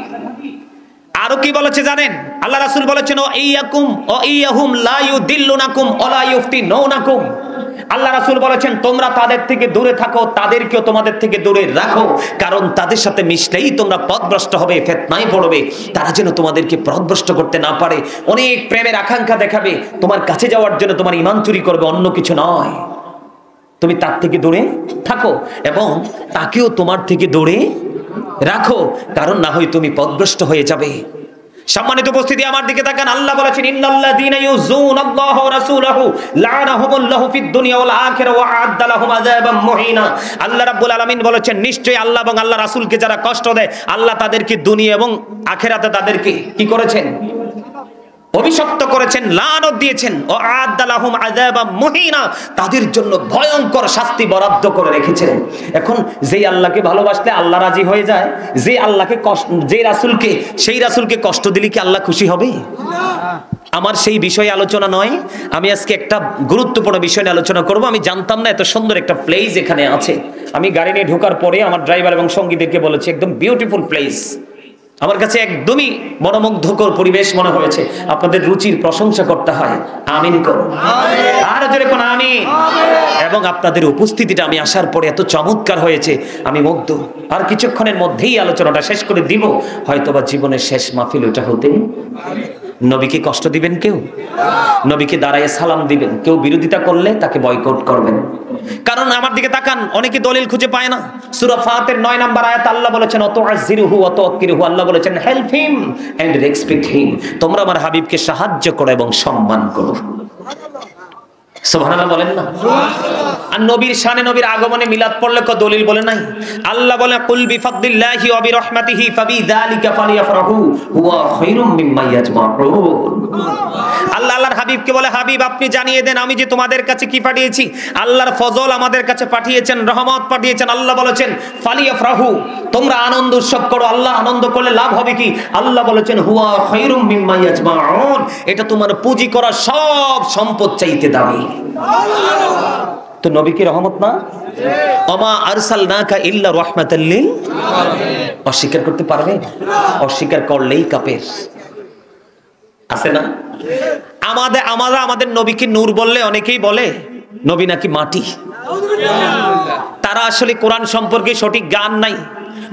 আরো কি বলেছে জানেন? আল্লাহ রাসূল বলেছেন ও ইয়াকুম ও ইয়াহুম লা ইউদিল্লুনাকুম ওয়া লা ইফতিনুনাকুম। আল্লাহ রাসূল বলেছেন তোমরা তাদের থেকে দূরে থাকো, তাদেরকেও তোমাদের থেকে দূরে রাখো, কারণ তাদের সাথে মিশলেই তোমরা পথভ্রষ্ট হবে, ফিতনায় পড়বে। তারা যেন তোমাদেরকে পথভ্রষ্ট করতে না পারে। অনেক প্রেমের আকাঙ্ক্ষা দেখাবে, তোমার কাছে যাওয়ার জন্য তোমার ঈমান চুরি করবে, অন্য কিছু নয়। তুমি তার থেকে দূরে থাকো এবং তাকেও তোমার থেকে দূরে রাখো, কারণ না হয় তুমি পথভ্রষ্ট হয়ে যাবে। সম্মানিত উপস্থিতি, আমার দিকে তাকান। আল্লাহ বলেছেন ইন্নাল্লাযীনা ইউযুনাল্লাহা ওয়া রাসূলাহু লা'নাহুমুল্লাহু ফিদ দুনিয়া ওয়াল আখিরা ওয়া আ'আদ্দা লাহুম আযাবাম মুহিনা। আল্লাহ রাব্বুল আলামিন বলেছেন নিশ্চয়ই আল্লাহ এবং আল্লাহ রাসূলকে যারা কষ্ট দেয়, আল্লাহ তাদেরকে দুনিয়া এবং আখিরাতে তাদেরকে কি করেছেন? অভিশপ্ত করেছেন, লানত দিয়েছেন। ও আ'আদ্দা লাহুম আযাবাম মুহিনা, তাদের জন্য ভয়ঙ্কর শাস্তি বরাদ্দ করে রেখেছেন। এখন যেই আল্লাহকে ভালোবাসলে আল্লাহ রাজি হয়ে যায়, যে আল্লাহকে কষ্ট, যে রাসূলকে, সেই রাসূলকে কষ্ট দিলে কি আল্লাহ খুশি হবে? আমার সেই বিষয়ে আলোচনা নয়, আমি আজকে একটা গুরুত্বপূর্ণ বিষয় নিয়ে আলোচনা করব। আমি জানতাম না এত সুন্দর একটা প্লেস এখানে আছে। আমি গাড়ি নিয়ে ঢোকার পরে আমার ড্রাইভার এবং সঙ্গীদেরকে বলেছি একদম বিউটিফুল প্লেস। আমার কাছে একদমই মনোমুগ্ধকর পরিবেশ মনে হয়েছে। আপনাদের রুচির প্রশংসা করতে হয়, আমিন করুন, আর জোরে কোন আমিন। এবং আপনাদের উপস্থিতিটা আমি আসার পরে এত চমৎকার হয়েছে, আমি মুগ্ধ। আর কিছুক্ষণের মধ্যেই আলোচনাটা শেষ করে দিব, হয়তোবা জীবনের শেষ মাহফিল ওটা হতে। নবীকে কষ্ট দিবেন কেউ, নবীকে দাঁড়ায় সালাম দিবেন, কেউ বিরোধিতা করলে তাকে বয়কট করবেন। কারণ আমার দিকে তাকান, অনেকে দলিল খুঁজে পায় না। সূরা ফাতির 9 নম্বর আয়াত আল্লাহ বলেছেন অতুআযিরুহু ওয়া তুআক্কিরুহু। আল্লাহ বলেছেন help him and respect him, তোমরা আমার হাবিবকে সাহায্য করো এবং সম্মান করো। সুবহানাল্লাহ বলেন না? আর নবীর শানে, নবীর আগমনে মিলাদ পড়লে কো দলিল বলে নাই? আল্লাহ বলে কুল বিফাদলিল্লাহি ওয়া বিরহমাতিহি ফাবিযালিকা ফালিয়াফরাহু হুয়া খায়রুম মিম্মা ইয়াজমাউন। আল্লাহ আল্লাহর হাবিবকে বলে হাবিব আপনি জানিয়ে দেন আমি যে তোমাদের কাছে কি পাঠিয়েছি। আল্লাহর ফজল আমাদের কাছে পাঠিয়েছেন, রহমত পাঠিয়েছেন। আল্লাহ বলেছেন ফালিয়াফরাহু, তোমরা আনন্দ উৎসব করো। আল্লাহ আনন্দ করলে লাভ হবে কি? আল্লাহ বলেছেন হুয়া খায়রুম মিম্মা ইয়াজমাউন, এটা তোমার পুঁজি করা সব সম্পদ চাইতে দামি। তো নবী কি রহমত না? ওমা আরসালনাকা ইল্লা রাহমাতাল লিল আলামিন। অস্বীকার করতে পারবে? অস্বীকার করলেই কাফের। আছে না? আমাদের নবীকে নূর বললে অনেকেই বলে নবী নাকি মাটি। তারা আসলে কোরআন সম্পর্কে সঠিক জ্ঞান নাই।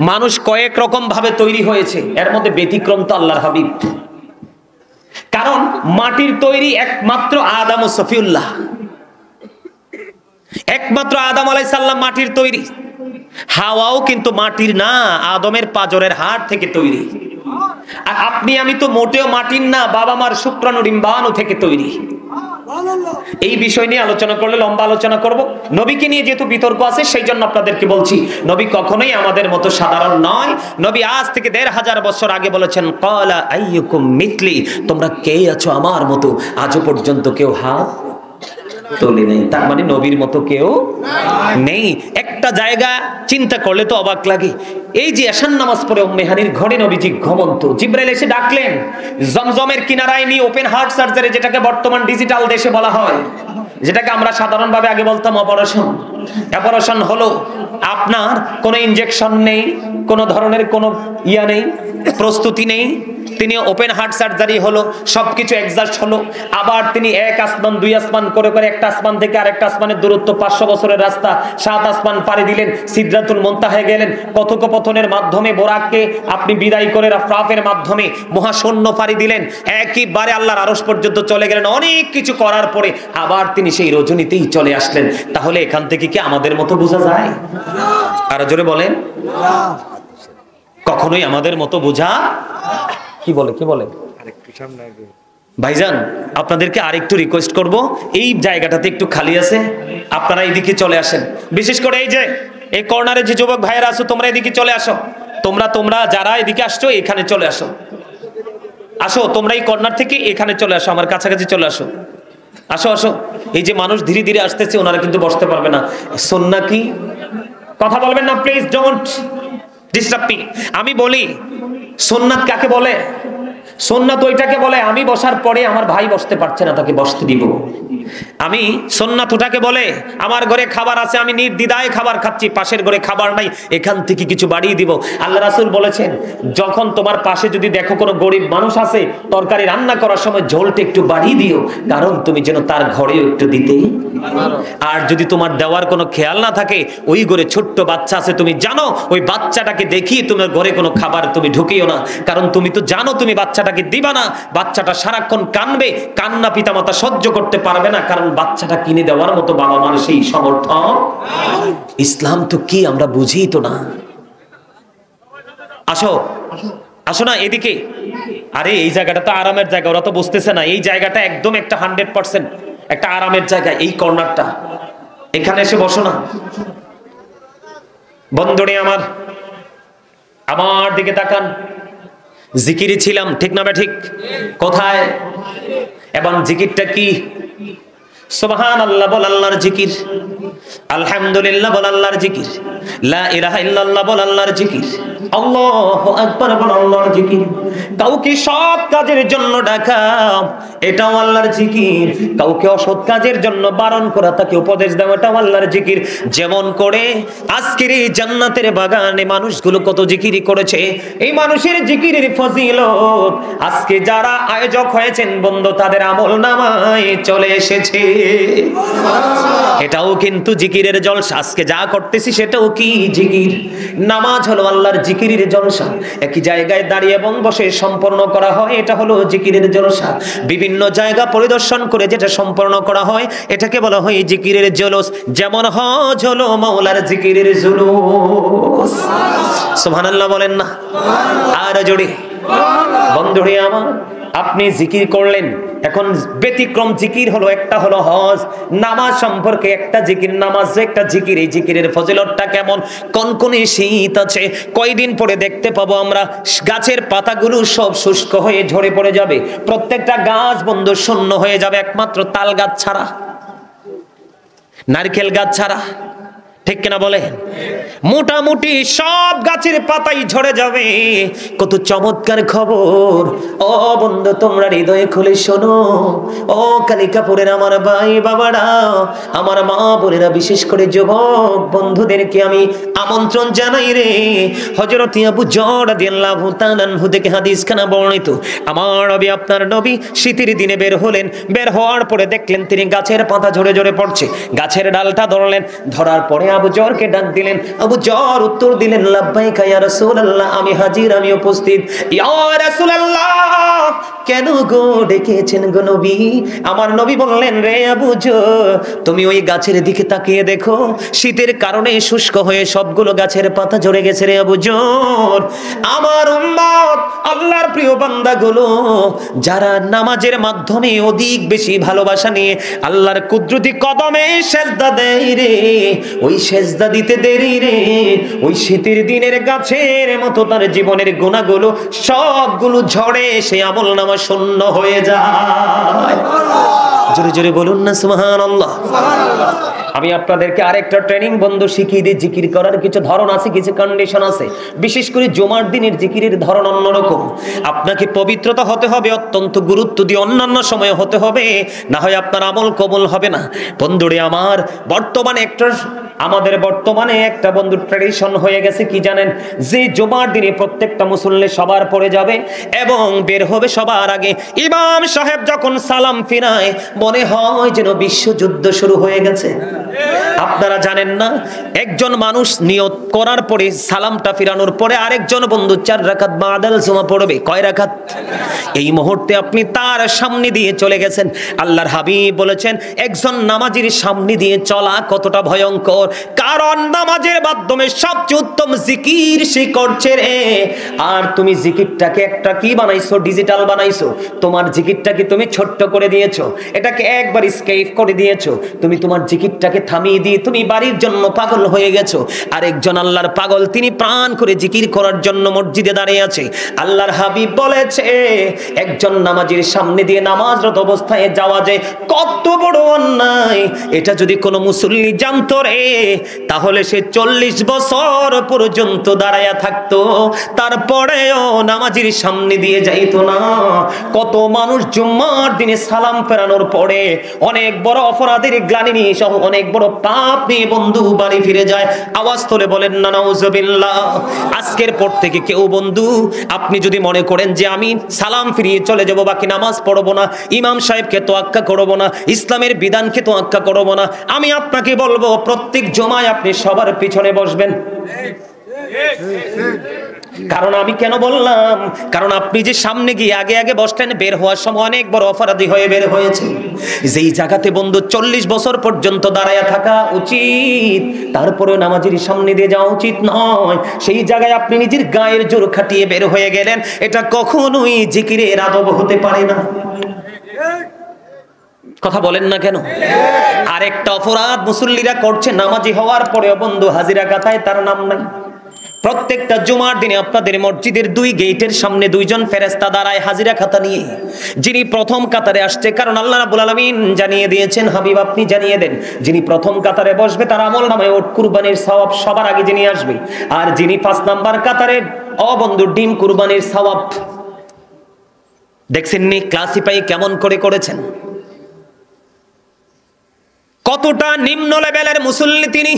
মানুষ কয়েক রকম ভাবে তৈরি হয়েছে, এর মধ্যে ব্যতিক্রম তো আল্লাহর হাবিব। কারণ মাটির তৈরি একমাত্র আদম ও সফিউল্লাহ, একমাত্র আদম আলাইহিস সালাম মাটির তৈরি। হাওয়াও কিন্তু মাটির না, আদমের পাজরের হাড় থেকে তৈরি। আর আপনি আমি তো মোটেও মাটির না, বাবা মার শুক্রাণু ডিম্বাণু থেকে তৈরি। এই বিষয় নিয়ে আলোচনা করলে লম্বা আলোচনা করব। নবীকে নিয়ে যেহেতু বিতর্ক আছে, সেই জন্য আপনাদেরকে বলছি নবী কখনোই আমাদের মতো সাধারণ নয়। নবী আজ থেকে 1500 বছর আগে বলেছেন ক্বালা আইয়ুকুম মিথলি, তোমরা কে আছো আমার মতো। আজও পর্যন্ত কেউ হাত তোলে নেই, তার মানে নবীর মতো কেউ নেই। একটা জায়গা চিন্তা করলে তো অবাক লাগে। এই যে এশার নামাজ পড়ে উম্মে হানির ঘরে নবীজি ঘুমন্ত, জিবরাইল এসে ডাকলেন জমজমের কিনারায় নিয়ে ওপেন হার্ট সার্জারি, যেটাকে বর্তমান ডিজিটাল দেশে বলা হয়, যেটাকে আমরা সাধারণভাবে আগে বলতাম অপারেশন। অপারেশন হলো আপনার কোনো ইনজেকশন নেই, কোনো ধরনের কোনো ইয়া নেই, প্রস্তুতি নেই। তিনি ওপেন হার্ট সার্জারি হলো, সবকিছু এক্সাস্ট হলো। আবার তিনি এক আসমান দুই আসমান করে করে একটা আসমান থেকে আরেকটা আসমানের দূরত্ব 500 বছরের রাস্তা, 7 আসমান পাড়ি দিলেন, সিদরাতুল মুনতাহায় গেলেন, কথোপকথনের মাধ্যমে বোরাককে আপনি বিদায় করে রাফরাফের মাধ্যমে মহাশূন্য পাড়ি দিলেন, একইবারে আল্লাহর আরশ পর্যন্ত চলে গেলেন। অনেক কিছু করার পরে আবার তিনি সেই রজনীতেই চলে আসলেন। তাহলে এখান থেকে কি আমাদের মতো বোঝা যায়? আরো জোরে বলেন। কখনোই আমাদের মতো বোঝা কি বলে ভাইজান আপনাদেরকে আরেকটু রিকোয়েস্ট করব, এই জায়গাটাতে একটু খালি আছে, আপনারা এইদিকে চলে আসেন। বিশেষ করে এই যে এই কর্নারে যে যুবক ভাইয়েরা আছো, তোমরা এদিকে চলে আসো। তোমরা যারা এদিকে আসছো এখানে চলে আসো। আসো তোমরা এই কর্নার থেকে এখানে চলে আসো, আমার কাছাকাছি চলে আসো। আসো আসো। এই যে মানুষ ধীরে ধীরে আসতেছে, ওনারা কিন্তু বসতে পারবে না। সুন্নাহ কি? কথা বলবেন না প্লিজ, ডোন্ট ডিস্টার্ব মি। আমি বলি সুন্নাত কাকে বলে? সুন্নাত ওইটাকে বলে আমি বসার পরে আমার ভাই বসতে পারছে না, তাকে বসতে দিব। আমি সুন্নাত ওটাকে বলে আমার ঘরে খাবার আছে, আমি নির্দ্বিধায় খাবার খাচ্ছি, পাশের ঘরে খাবার নাই, এখান থেকে কিছু বাড়িয়ে দিব। আল্লাহ রাসূল বলেছেন, যখন তোমার পাশে যদি দেখো কোনো গরিব মানুষ আছে, তরকারি রান্না করার সময় ঝোলটা একটু বাড়িয়ে দিও, কারণ তুমি যেন তার ঘরেও একটু দিতে। আর যদি তোমার দেওয়ার কোনো খেয়াল না থাকে, ওই ঘরে ছোট্ট বাচ্চা আছে, তুমি জানো, ওই বাচ্চাটাকে দেখিয়ে তোমার ঘরে কোনো খাবার তুমি ঢুকিও না, কারণ তুমি তো জানো তুমি বাচ্চাটাকে দিবা না। বাচ্চাটা সারাক্ষণ কানবে, কান্না পিতামাতা সহ্য করতে পারবে না, কারণ বাচ্চাটা কিনে দেওয়ার মতো বাবা মার সেই সমর্থন। ইসলাম তো কি আমরা বুঝি তো না। আসো আসো না এদিকে। আরে এই জায়গাটা তো আরামের জায়গা, ওরা তো বুঝতেছে না। এই জায়গাটা একদম একটা 100% একটা আরামের জায়গা। এই কর্নারটা, এখানে এসে বসো না। বন্ধুরে আমার দিকে তাকান। জিকিরে ছিলাম, ঠিক না ঠিক? কোথায়? এবং জিকিরটা কি? সুবহানাল্লাহ বল আল্লাহর জিকির, আলহামদুলিল্লাহ বল আল্লাহর জিকির, লা ইলাহা ইল্লাল্লাহ বল আল্লাহর জিকির, আল্লাহু আকবার বল আল্লাহর জিকির। কাউকে সৎ কাজের জন্য ডাকা, এটাও আল্লাহর জিকির। কাউকে অসৎ কাজের জন্য বারণ করা, তাকে উপদেশ দেওয়া, এটাও আল্লাহর জিকির। যেমন করে আজকের এই জান্নাতের বাগানে মানুষগুলো কত জিকিরি করেছে, এই মানুষের জিকিরের ফজিলত আজকে যারা আয়োজক হয়েছেন বন্ধু, তাদের আমলনামায় চলে এসেছে। এটাও কিন্তু জিকিরের জলসা। আজকে যা করতেছি সেটাও কি জিকির। নামাজ হলো আল্লাহর জিকিরের জলসা। একই জায়গায় দাঁড়িয়ে এবং বসে সম্পন্ন করা হয়, এটা হলো জিকিরের জলসা। বিভিন্ন জায়গা পরিদর্শন করে যেটা সম্পন্ন করা হয়, এটাকে বলা হয় জিকিরের জলস। যেমন হজ হলো মাওলার জিকিরের জুলুস। সুবহানাল্লাহ বলেন না আর জোরে। বন্ধুরে আমার, আপনি জিকির করলেন, এখন ব্যতিক্রম জিকির হলো, একটা হলো হজ। নামাজ সম্পর্কে একটা জিকির, নামাজ একটা জিকির। এই জিকিরের ফজিলতটা কেমন? কনকনে শীত আছে, কয়দিন পরে দেখতে পাবো আমরা গাছের পাতাগুলো সব শুষ্ক হয়ে ঝরে পড়ে যাবে, প্রত্যেকটা গাছ বন্ধু শূন্য হয়ে যাবে, একমাত্র তাল গাছ ছাড়া, নারকেল গাছ ছাড়া। ঠিক কিনা বলে? মোটামুটি সব গাছের পাতাই ঝরে যাবে। কত চমৎকার খবর! ও বন্ধু, তোমরা হৃদয়ে খুলে শোনো। ও কালিকাপুরের আমার ভাই বাবারা, আমার মা বোনেরা, বিশেষ করে যুবক বন্ধুদেরকে আমি আমন্ত্রণ জানাই রে। হযরত আবু যর রাদিয়াল্লাহু তাআলা আনহু থেকে হাদিস খানা বর্ণিত, আমার নবী, আপনার নবী শীতের দিনে বের হলেন। বের হওয়ার পরে দেখলেন তিনি গাছের পাতা ঝরে ঝরে পড়ছে। গাছের ডালটা ধরলেন, ধরার পরে আবু যরকে ডাক দিলেন। আবু যর উত্তর দিলেন, লাব্বাইকা ইয়া রাসূলুল্লাহ, আমি হাজির, আমি উপস্থিত। ইয়া রাসূলুল্লাহ, কেন গো ডেকেছেন গো নবী? আমার নবী বললেন, রে আবু যর, তুমি ওই গাছের দিকে তাকিয়ে দেখো, শীতের কারণে শুষ্ক হয়ে সবগুলো গাছের পাতা ঝরে গেছে রে আবু যর। আমার উম্মত, আল্লাহর প্রিয় বান্দাগুলো, যারা নামাজের মাধ্যমে অধিক বেশি ভালোবাসা নিয়ে আল্লাহর কুদরতি কদমে সেজদা দেয় রে, ওই সেজদা দিতে দেরি রে, ওই শীতের দিনের গাছের মতো তার জীবনের গুনাহগুলো সবগুলো ঝরে, সে আমলনামা শূন্য হয়ে যায়। জোরে জোরে বলুন না সুবহানাল্লাহ। আমি আপনাদেরকে আরেকটা ট্রেনিং বন্ধু শিখিয়ে দিই। জিকির করার কিছু ধরন আছে, কিছু কন্ডিশন আছে। বিশেষ করে জুমার দিনের জিকিরের ধরন অন্যরকম। আপনাকে পবিত্রতা হতে হবে, অত্যন্ত গুরুত্ব দিয়ে অন্যান্য সময়ে হতে হবে, না হয় আপনার আমল কবুল হবে না। বন্ধুরে আমার, আমাদের বর্তমানে একটা বন্ধু ট্র্যাডিশন হয়ে গেছে কি জানেন? যে জুমার দিনে প্রত্যেকটা মুসল্লি সবার পড়ে যাবে এবং বের হবে সবার আগে। ইমাম সাহেব যখন সালাম ফিরায়, মনে হয় যেন বিশ্বযুদ্ধ শুরু হয়ে গেছে। আপনারা জানেন না, একজন মানুষ নিয়ত করার পরে সালামটা ফিরানোর পরে আরেকজন বন্ধু 4 রাকাত বাদাল জুমা পড়বে। কয় রাকাত? এই মুহূর্তে আপনি তার সামনে দিয়ে চলে গেছেন। আল্লাহর হাবিব বলেছেন একজন নামাজির সামনে দিয়ে চলা কতটা ভয়ঙ্কর, কারণ নামাজের মাধ্যমে সবচেয়ে উত্তম জিকির সে করছে রে। আর তুমি জিকিরটাকে একটা কি বানাইছো? ডিজিটাল বানাইছো। তোমার জিকিরটাকে তুমি ছোট্ট করে দিয়েছো, এটাকে একবার স্কেপ করে দিয়েছো। তুমি তোমার জিকিরটাকে থামিয়ে দিয়ে তুমি বাড়ির জন্য পাগল হয়ে গেছো। আর একজন আল্লাহর পাগল, তিনি প্রাণ করে জিকির করার জন্য মসজিদে দাঁড়িয়ে আছে। আল্লাহর হাবিব বলেছে একজন নামাজীর সামনে দিয়ে নামাজরত অবস্থায় যাওয়া যায় কত বড় অন্যায়। এটা যদি কোনো মুসল্লি জানতো রে, তাহলে সে 40 বছর পর্যন্ত দাঁড়ায়া থাকতো, তারপরেও নামাজীর সামনে দিয়ে যাইতো না। কত মানুষ জুম্মার দিনে সালাম ফেরানোর পরে অনেক বড় অপরাধের গ্লানি নিয়ে সহ অনেক বড় পাপ নিয়ে বন্ধু বাড়ি ফিরে যায়। আওয়াজ তোলে বলেন না নাউজুবিল্লাহ। আজকের পর থেকে কেউ বন্ধু আপনি যদি মনে করেন যে আমি সালাম ফিরিয়ে চলে যাব, বাকি নামাজ পড়বো না, ইমাম সাহেবকে তোয়াক্কা করবো না, ইসলামের বিধানকে তোয়াক্কা করবো না, আমি আপনাকে বলবো প্রত্যেক জমায় আপনি সবার পিছনে বসবেন। কারণ আমি কেন বললাম, কারণ আপনি যে সামনে গিয়ে আগে আগে বসলেন, বের হওয়ার সময় অনেক বড় অপরাধী হয়ে বের হয়েছে। যেই জায়গাতে বন্ধু 40 বছর পর্যন্ত দাঁড়ায়া থাকা উচিত, তারপরে নামাজের সামনে দিয়ে যাওয়া উচিত নয়, সেই জায়গায় আপনি নিজের গায়ের জোর খাটিয়ে বের হয়ে গেলেন, এটা কখনোই জিকিরের আদব হতে পারে না। কথা বলেন না কেন? আরেকটা অপরাধ মুসল্লিরা করছে, নামাজি হওয়ার পরেও বন্ধু হাজিরা গাথায় তার নাম নাই। প্রত্যেকটা জুমার দিনে আপনাদের মসজিদের 2 গেটের সামনে 2 জন ফেরেশতা দাঁড়ায় হাজিরা খাতা নিয়ে। যিনি প্রথম কাতারে আসছে, কারণ আল্লাহ রাব্বুল আলামিন জানিয়ে দিয়েছেন, হাবিব আপনি জানিয়ে দেন, যিনি প্রথম কাতারে বসবে তার আমলনামায় ওট কুরবানির সওয়াব সবার আগে যিনি আসবে। আর যিনি 5 নাম্বার কাতারে, বন্ধু ডিম কুরবানির সওয়াব। দেখছেন নি ক্লাসিফাই কেমন করে করেছেন? কতটা নিম্ন লেভেলের মুসল্লি তিনি।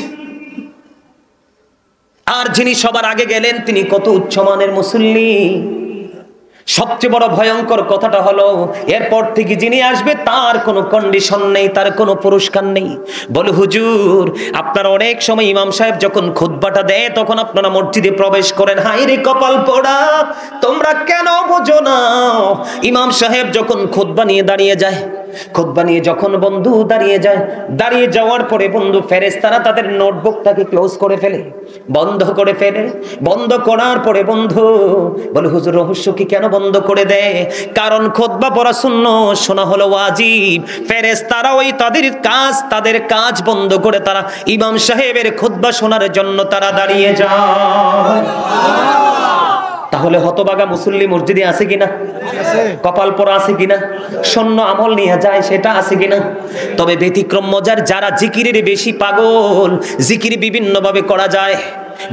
আর যিনি সবার আগে গেলেন তিনি কত উচ্চমানের মুসল্লি। সবচেয়ে বড় ভয়ঙ্কর কথাটা হলো, এরপর থেকে যিনি আসবে তার কোনো কন্ডিশন নেই, তার কোনো পুরস্কার নেই। বলে হুজুর আপনারা অনেক সময় ইমাম সাহেব যখন খুতবাটা দেয় তখন আপনারা মসজিদে প্রবেশ করেন, হায় রে কপাল পোড়া, তোমরা কেন বোঝো না? ইমাম সাহেব যখন খুতবা নিয়ে দাঁড়িয়ে যায়, খুতবা নিয়ে যখন বন্ধু দাঁড়িয়ে যায়, দাঁড়িয়ে যাওয়ার পরে বন্ধু ফেরেশতারা তাদের নোটবুকটাকে ক্লোজ করে ফেলে, বন্ধ করে ফেলে। বন্ধ করার পরে বন্ধু বলে হুজুর রহস্য কি, কেন বন্ধ করে দেয়? কারণ খুতবা পড়া সুন্নাত, শোনা হলো ওয়াজিব। ফেরেশতারা ওই তাদের কাজ বন্ধ করে তারা ইমাম সাহেবের খুতবা শোনার জন্য তারা দাঁড়িয়ে যায়। তাহলে হতবাগা মুসল্লি মসজিদে আছে কিনা? কপাল পরা আছে কিনা? শূন্য আমল নিয়ে যায় সেটা আছে কিনা? তবে ব্যতিক্রম মজার, যারা জিকিরের বেশি পাগল, জিকির বিভিন্ন ভাবে করা যায়।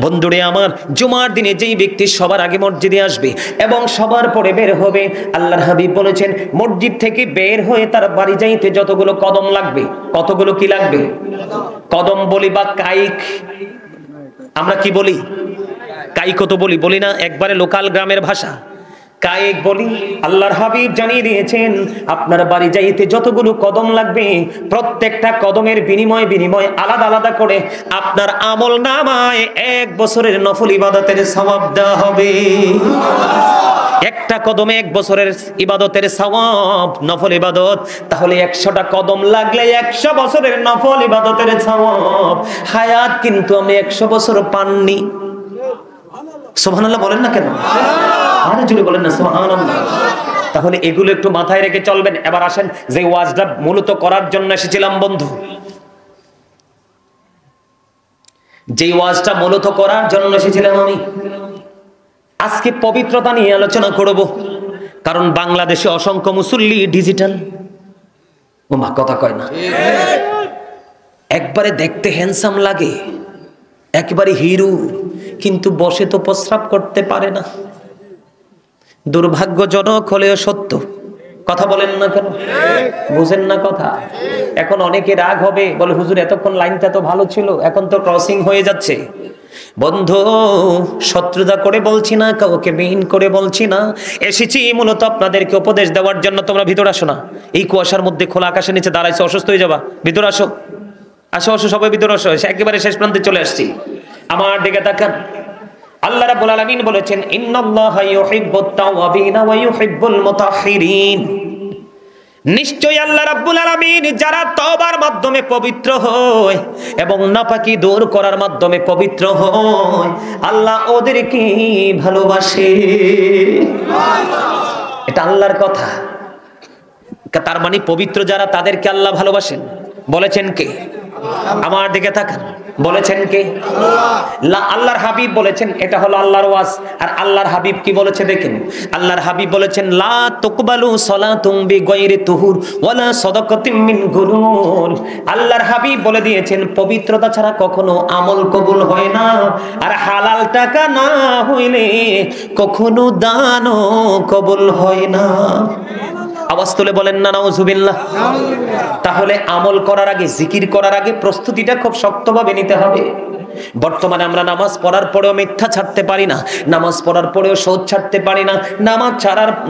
বন্ধুরে আমার, জুমার দিনে যেই ব্যক্তি সবার আগে মসজিদে আসবে এবং সবার পরে বের হবে, আল্লাহর হাবিব বলেছেন মসজিদ থেকে বের হয়ে তার বাড়ি যাইতে যতগুলো কদম লাগবে, কতগুলো কি লাগবে? কদম বলি বা কাইক, আমরা কি বলি? কাইক তো বলি না, একবারে লোকাল গ্রামের ভাষা কায়েক বলি। আল্লাহর হাবিব জানিয়ে দিয়েছেন আপনার বাড়ি যাইতে যতগুলো কদম লাগবে, প্রত্যেকটা কদমের বিনিময় আলাদা আলাদা করে আপনার আমল নামায় 1 বছরের নফল ইবাদতের সওয়াব দেওয়া হবে। একটা কদমে 1 বছরের ইবাদতের সওয়াব, নফল ইবাদত। তাহলে 100টা কদম লাগলে 100 বছরের নফল ইবাদতের সওয়াব। হায়াত কিন্তু আমি 100 বছর পাননি। সুবহানাল্লাহ বলেন না কেন? আরে জোরে বলেন না সুবহানাল্লাহ। তাহলে এগুলো একটু মাথায় রেখে চলবেন। এবার আসেন যে ওয়াজটা মূলত করার জন্য এসেছিলাম বন্ধু, যে ওয়াজটা মূলত করার জন্য এসেছিলাম আমি, আজকে পবিত্রতা নিয়ে আলোচনা করব। কারণ বাংলাদেশে অসংখ্য মুসল্লি ডিজিটাল, ওমা কথা কয় না, একবারে দেখতে হ্যান্ডসাম লাগে, একবারে হিরো, কিন্তু বসে তো প্রস্রাব করতে পারে না। দুর্ভাগ্যজনক হলেও সত্য। কথা বলেন না কেন? বুঝেন না কথা? এখন অনেকে রাগ হবে, বলে হুজুর এতক্ষণ লাইনটা তো ভালো ছিল, এখন তো ক্রসিং হয়ে যাচ্ছে। বন্ধু, শত্রুতা করে বলছি না, কাউকে বিহীন করে বলছি না, এসেছি মূলত আপনাদেরকে উপদেশ দেওয়ার জন্য। তোমরা ভিতরে আসো না, এই কুয়াশার মধ্যে খোলা আকাশের নিচে দাঁড়াইছো, অসুস্থ হয়ে যাবা, ভিতরে আসো। আসো আসো সবাই ভিতরে আসো, একেবারে শেষ প্রান্তে চলে আসছি। আমার দিকে তাকান। আল্লাহ রাব্বুল আলামিন বলেছেন ইন্নাল্লাহা ইউহিব্বুত তাওয়াবিনা ওয়া ইউহিব্বুল মুতাহহিরিন। নিশ্চয়ই আল্লাহ রাব্বুল আলামিন যারা তওবার মাধ্যমে পবিত্র হয় এবং নাপাকি দূর করার মাধ্যমে পবিত্র হয়, আল্লাহ ওদেরকে ভালোবাসে। এটা আল্লাহর কথা। তার মানে পবিত্র যারা তাদেরকে আল্লাহ ভালোবাসেন। বলেছেন কে? আমার দিকে তাকান। বলেছেন কে? আল্লাহ। আল্লাহর হাবিব বলেছেন, এটা হলো আল্লাহর ওয়াজ। আর আল্লাহর হাবিব কি বলেছে দেখেন। আল্লাহর হাবিব বলেছেন লা তুকবালু সালাতুম বিগাইরি তুহুর ওয়ালা সাদাকাতিম মিন গুরুর। আল্লাহর হাবিব বলে দিয়েছেন পবিত্রতা ছাড়া কখনো আমল কবুল হয় না, আর হালাল টাকা না হইলে কখনো দানও কবুল হয় না। আওয়াজ তুলে বলেন না নাউজুবিল্লাহ। তাহলে আমল করার আগে, জিকির করার আগে প্রস্তুতিটা খুব শক্তভাবে নিতে হবে। বর্তমানে আমরা নামাজ পড়ার পরেও মিথ্যা ছাড়তে পারি না, নামাজ পড়ার পরেও সুদ ছাড়তে পারি না,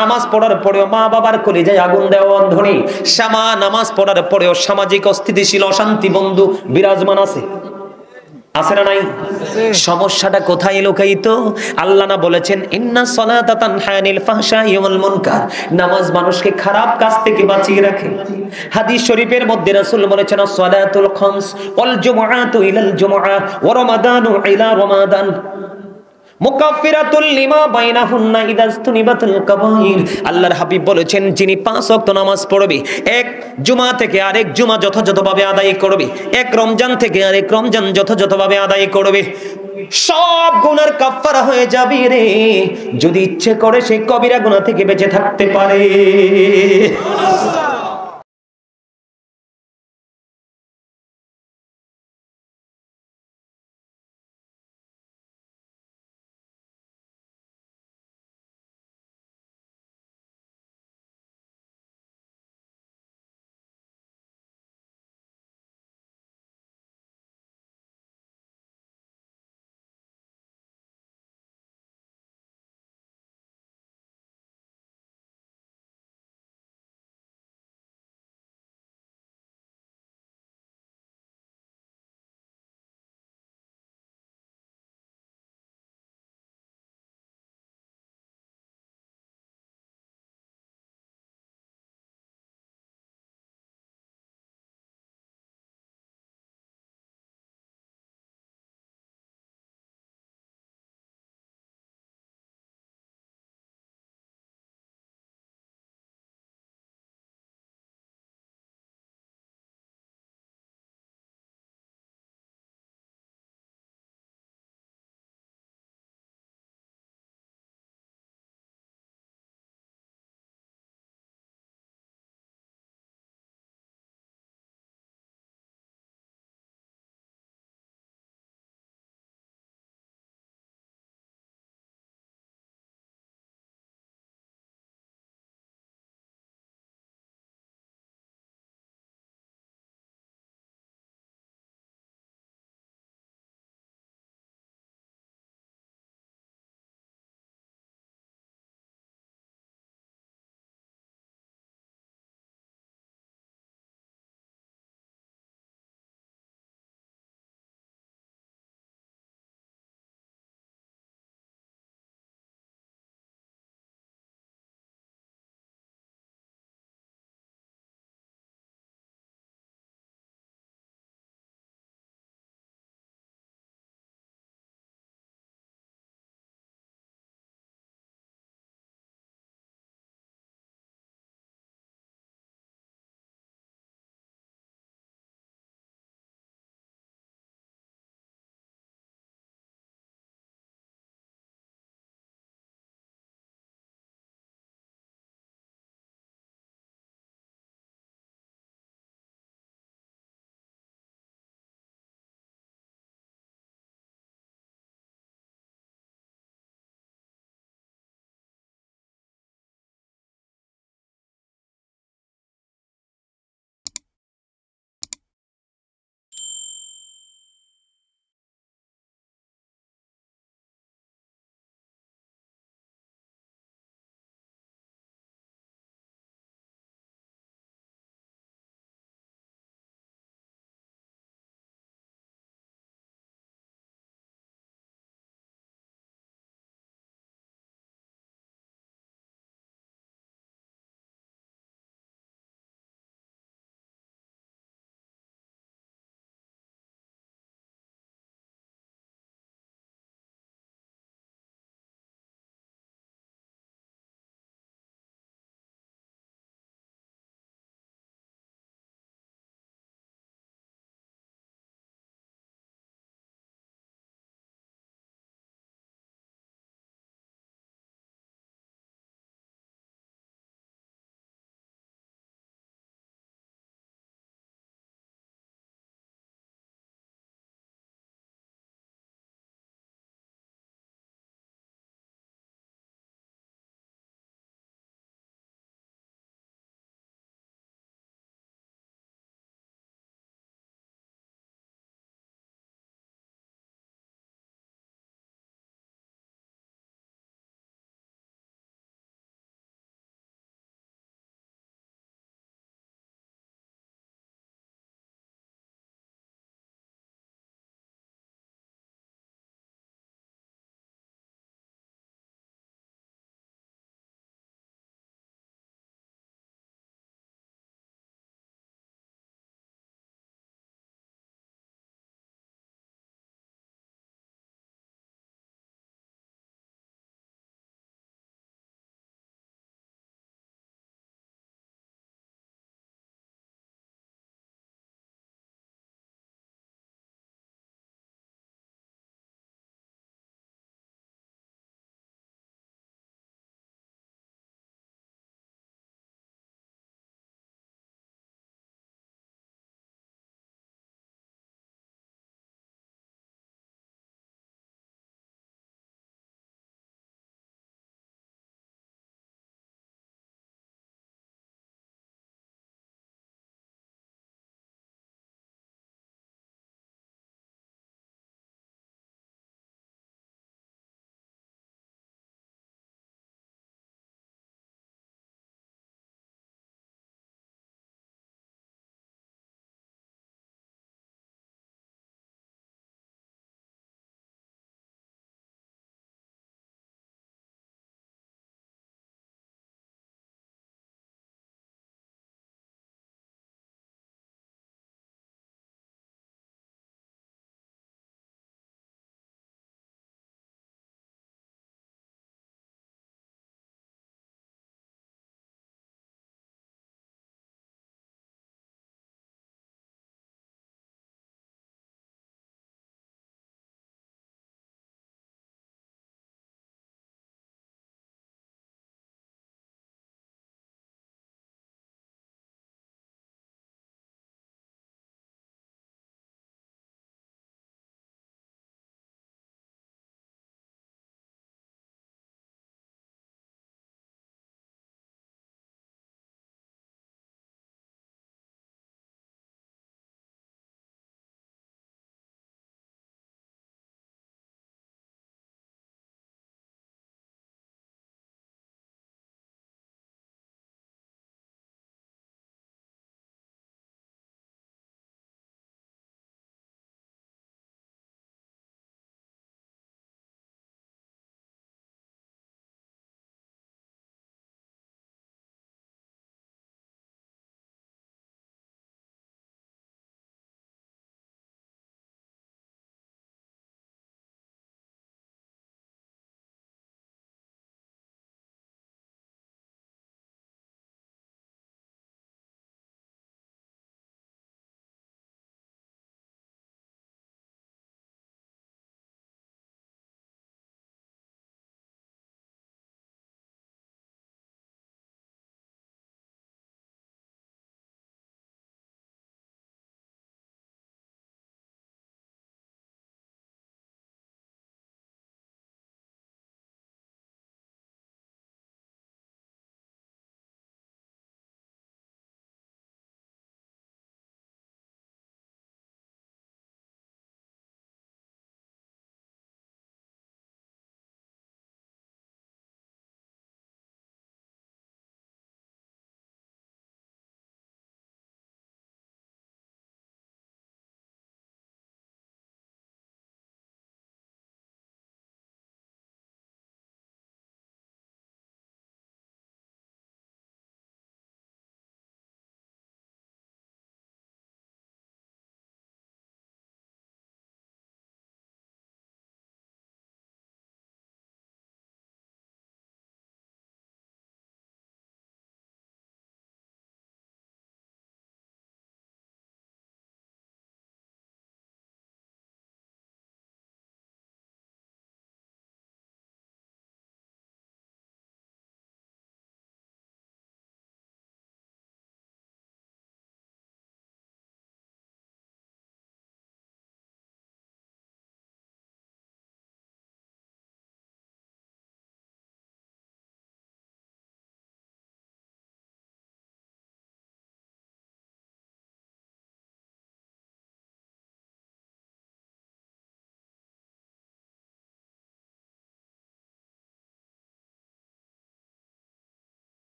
নামাজ পড়ার পরেও মা বাবার কলিজায় আগুন দেওয়া অন্ধ নেই, নামাজ পড়ার পরেও সামাজিক অস্থিতিশীল অশান্তি বন্ধু বিরাজমান আছে। আছে না নাই? সমস্যাটা কোথায় লুকায়িত? আল্লাহ না বলেছেন ইন্না সলাতা তানহা আনিল ফাহশাই ওয়াল মুনকার, নামাজ মানুষকে খারাপ কাজ থেকে বাঁচিয়ে রাখে। হাদিস শরীফের মধ্যে রাসূল বলেছেন সলাতুল খামস ওয়াল জুমআতু ইলাল জুমআ ওয়া রমাদানু ইলা রমাদান মুকাফফিরাতুল লিমা বাইনাহুন্না ইদাস্তুনিবাতুল কাবাইর। আল্লাহর হাবিব বলেছেন যিনি 5 ওয়াক্ত নামাজ পড়বে, এক জুমা থেকে আরেক জুমা যথাযথভাবে আদায় করবে, এক রমজান থেকে আরেক রমজান যথাযথভাবে আদায় করবে, সব গুনার কাফফারা হয়ে যাবে রে। যদি ইচ্ছে করে সে কবিরা গুনাহ থেকে বেঁচে থাকতে পারে।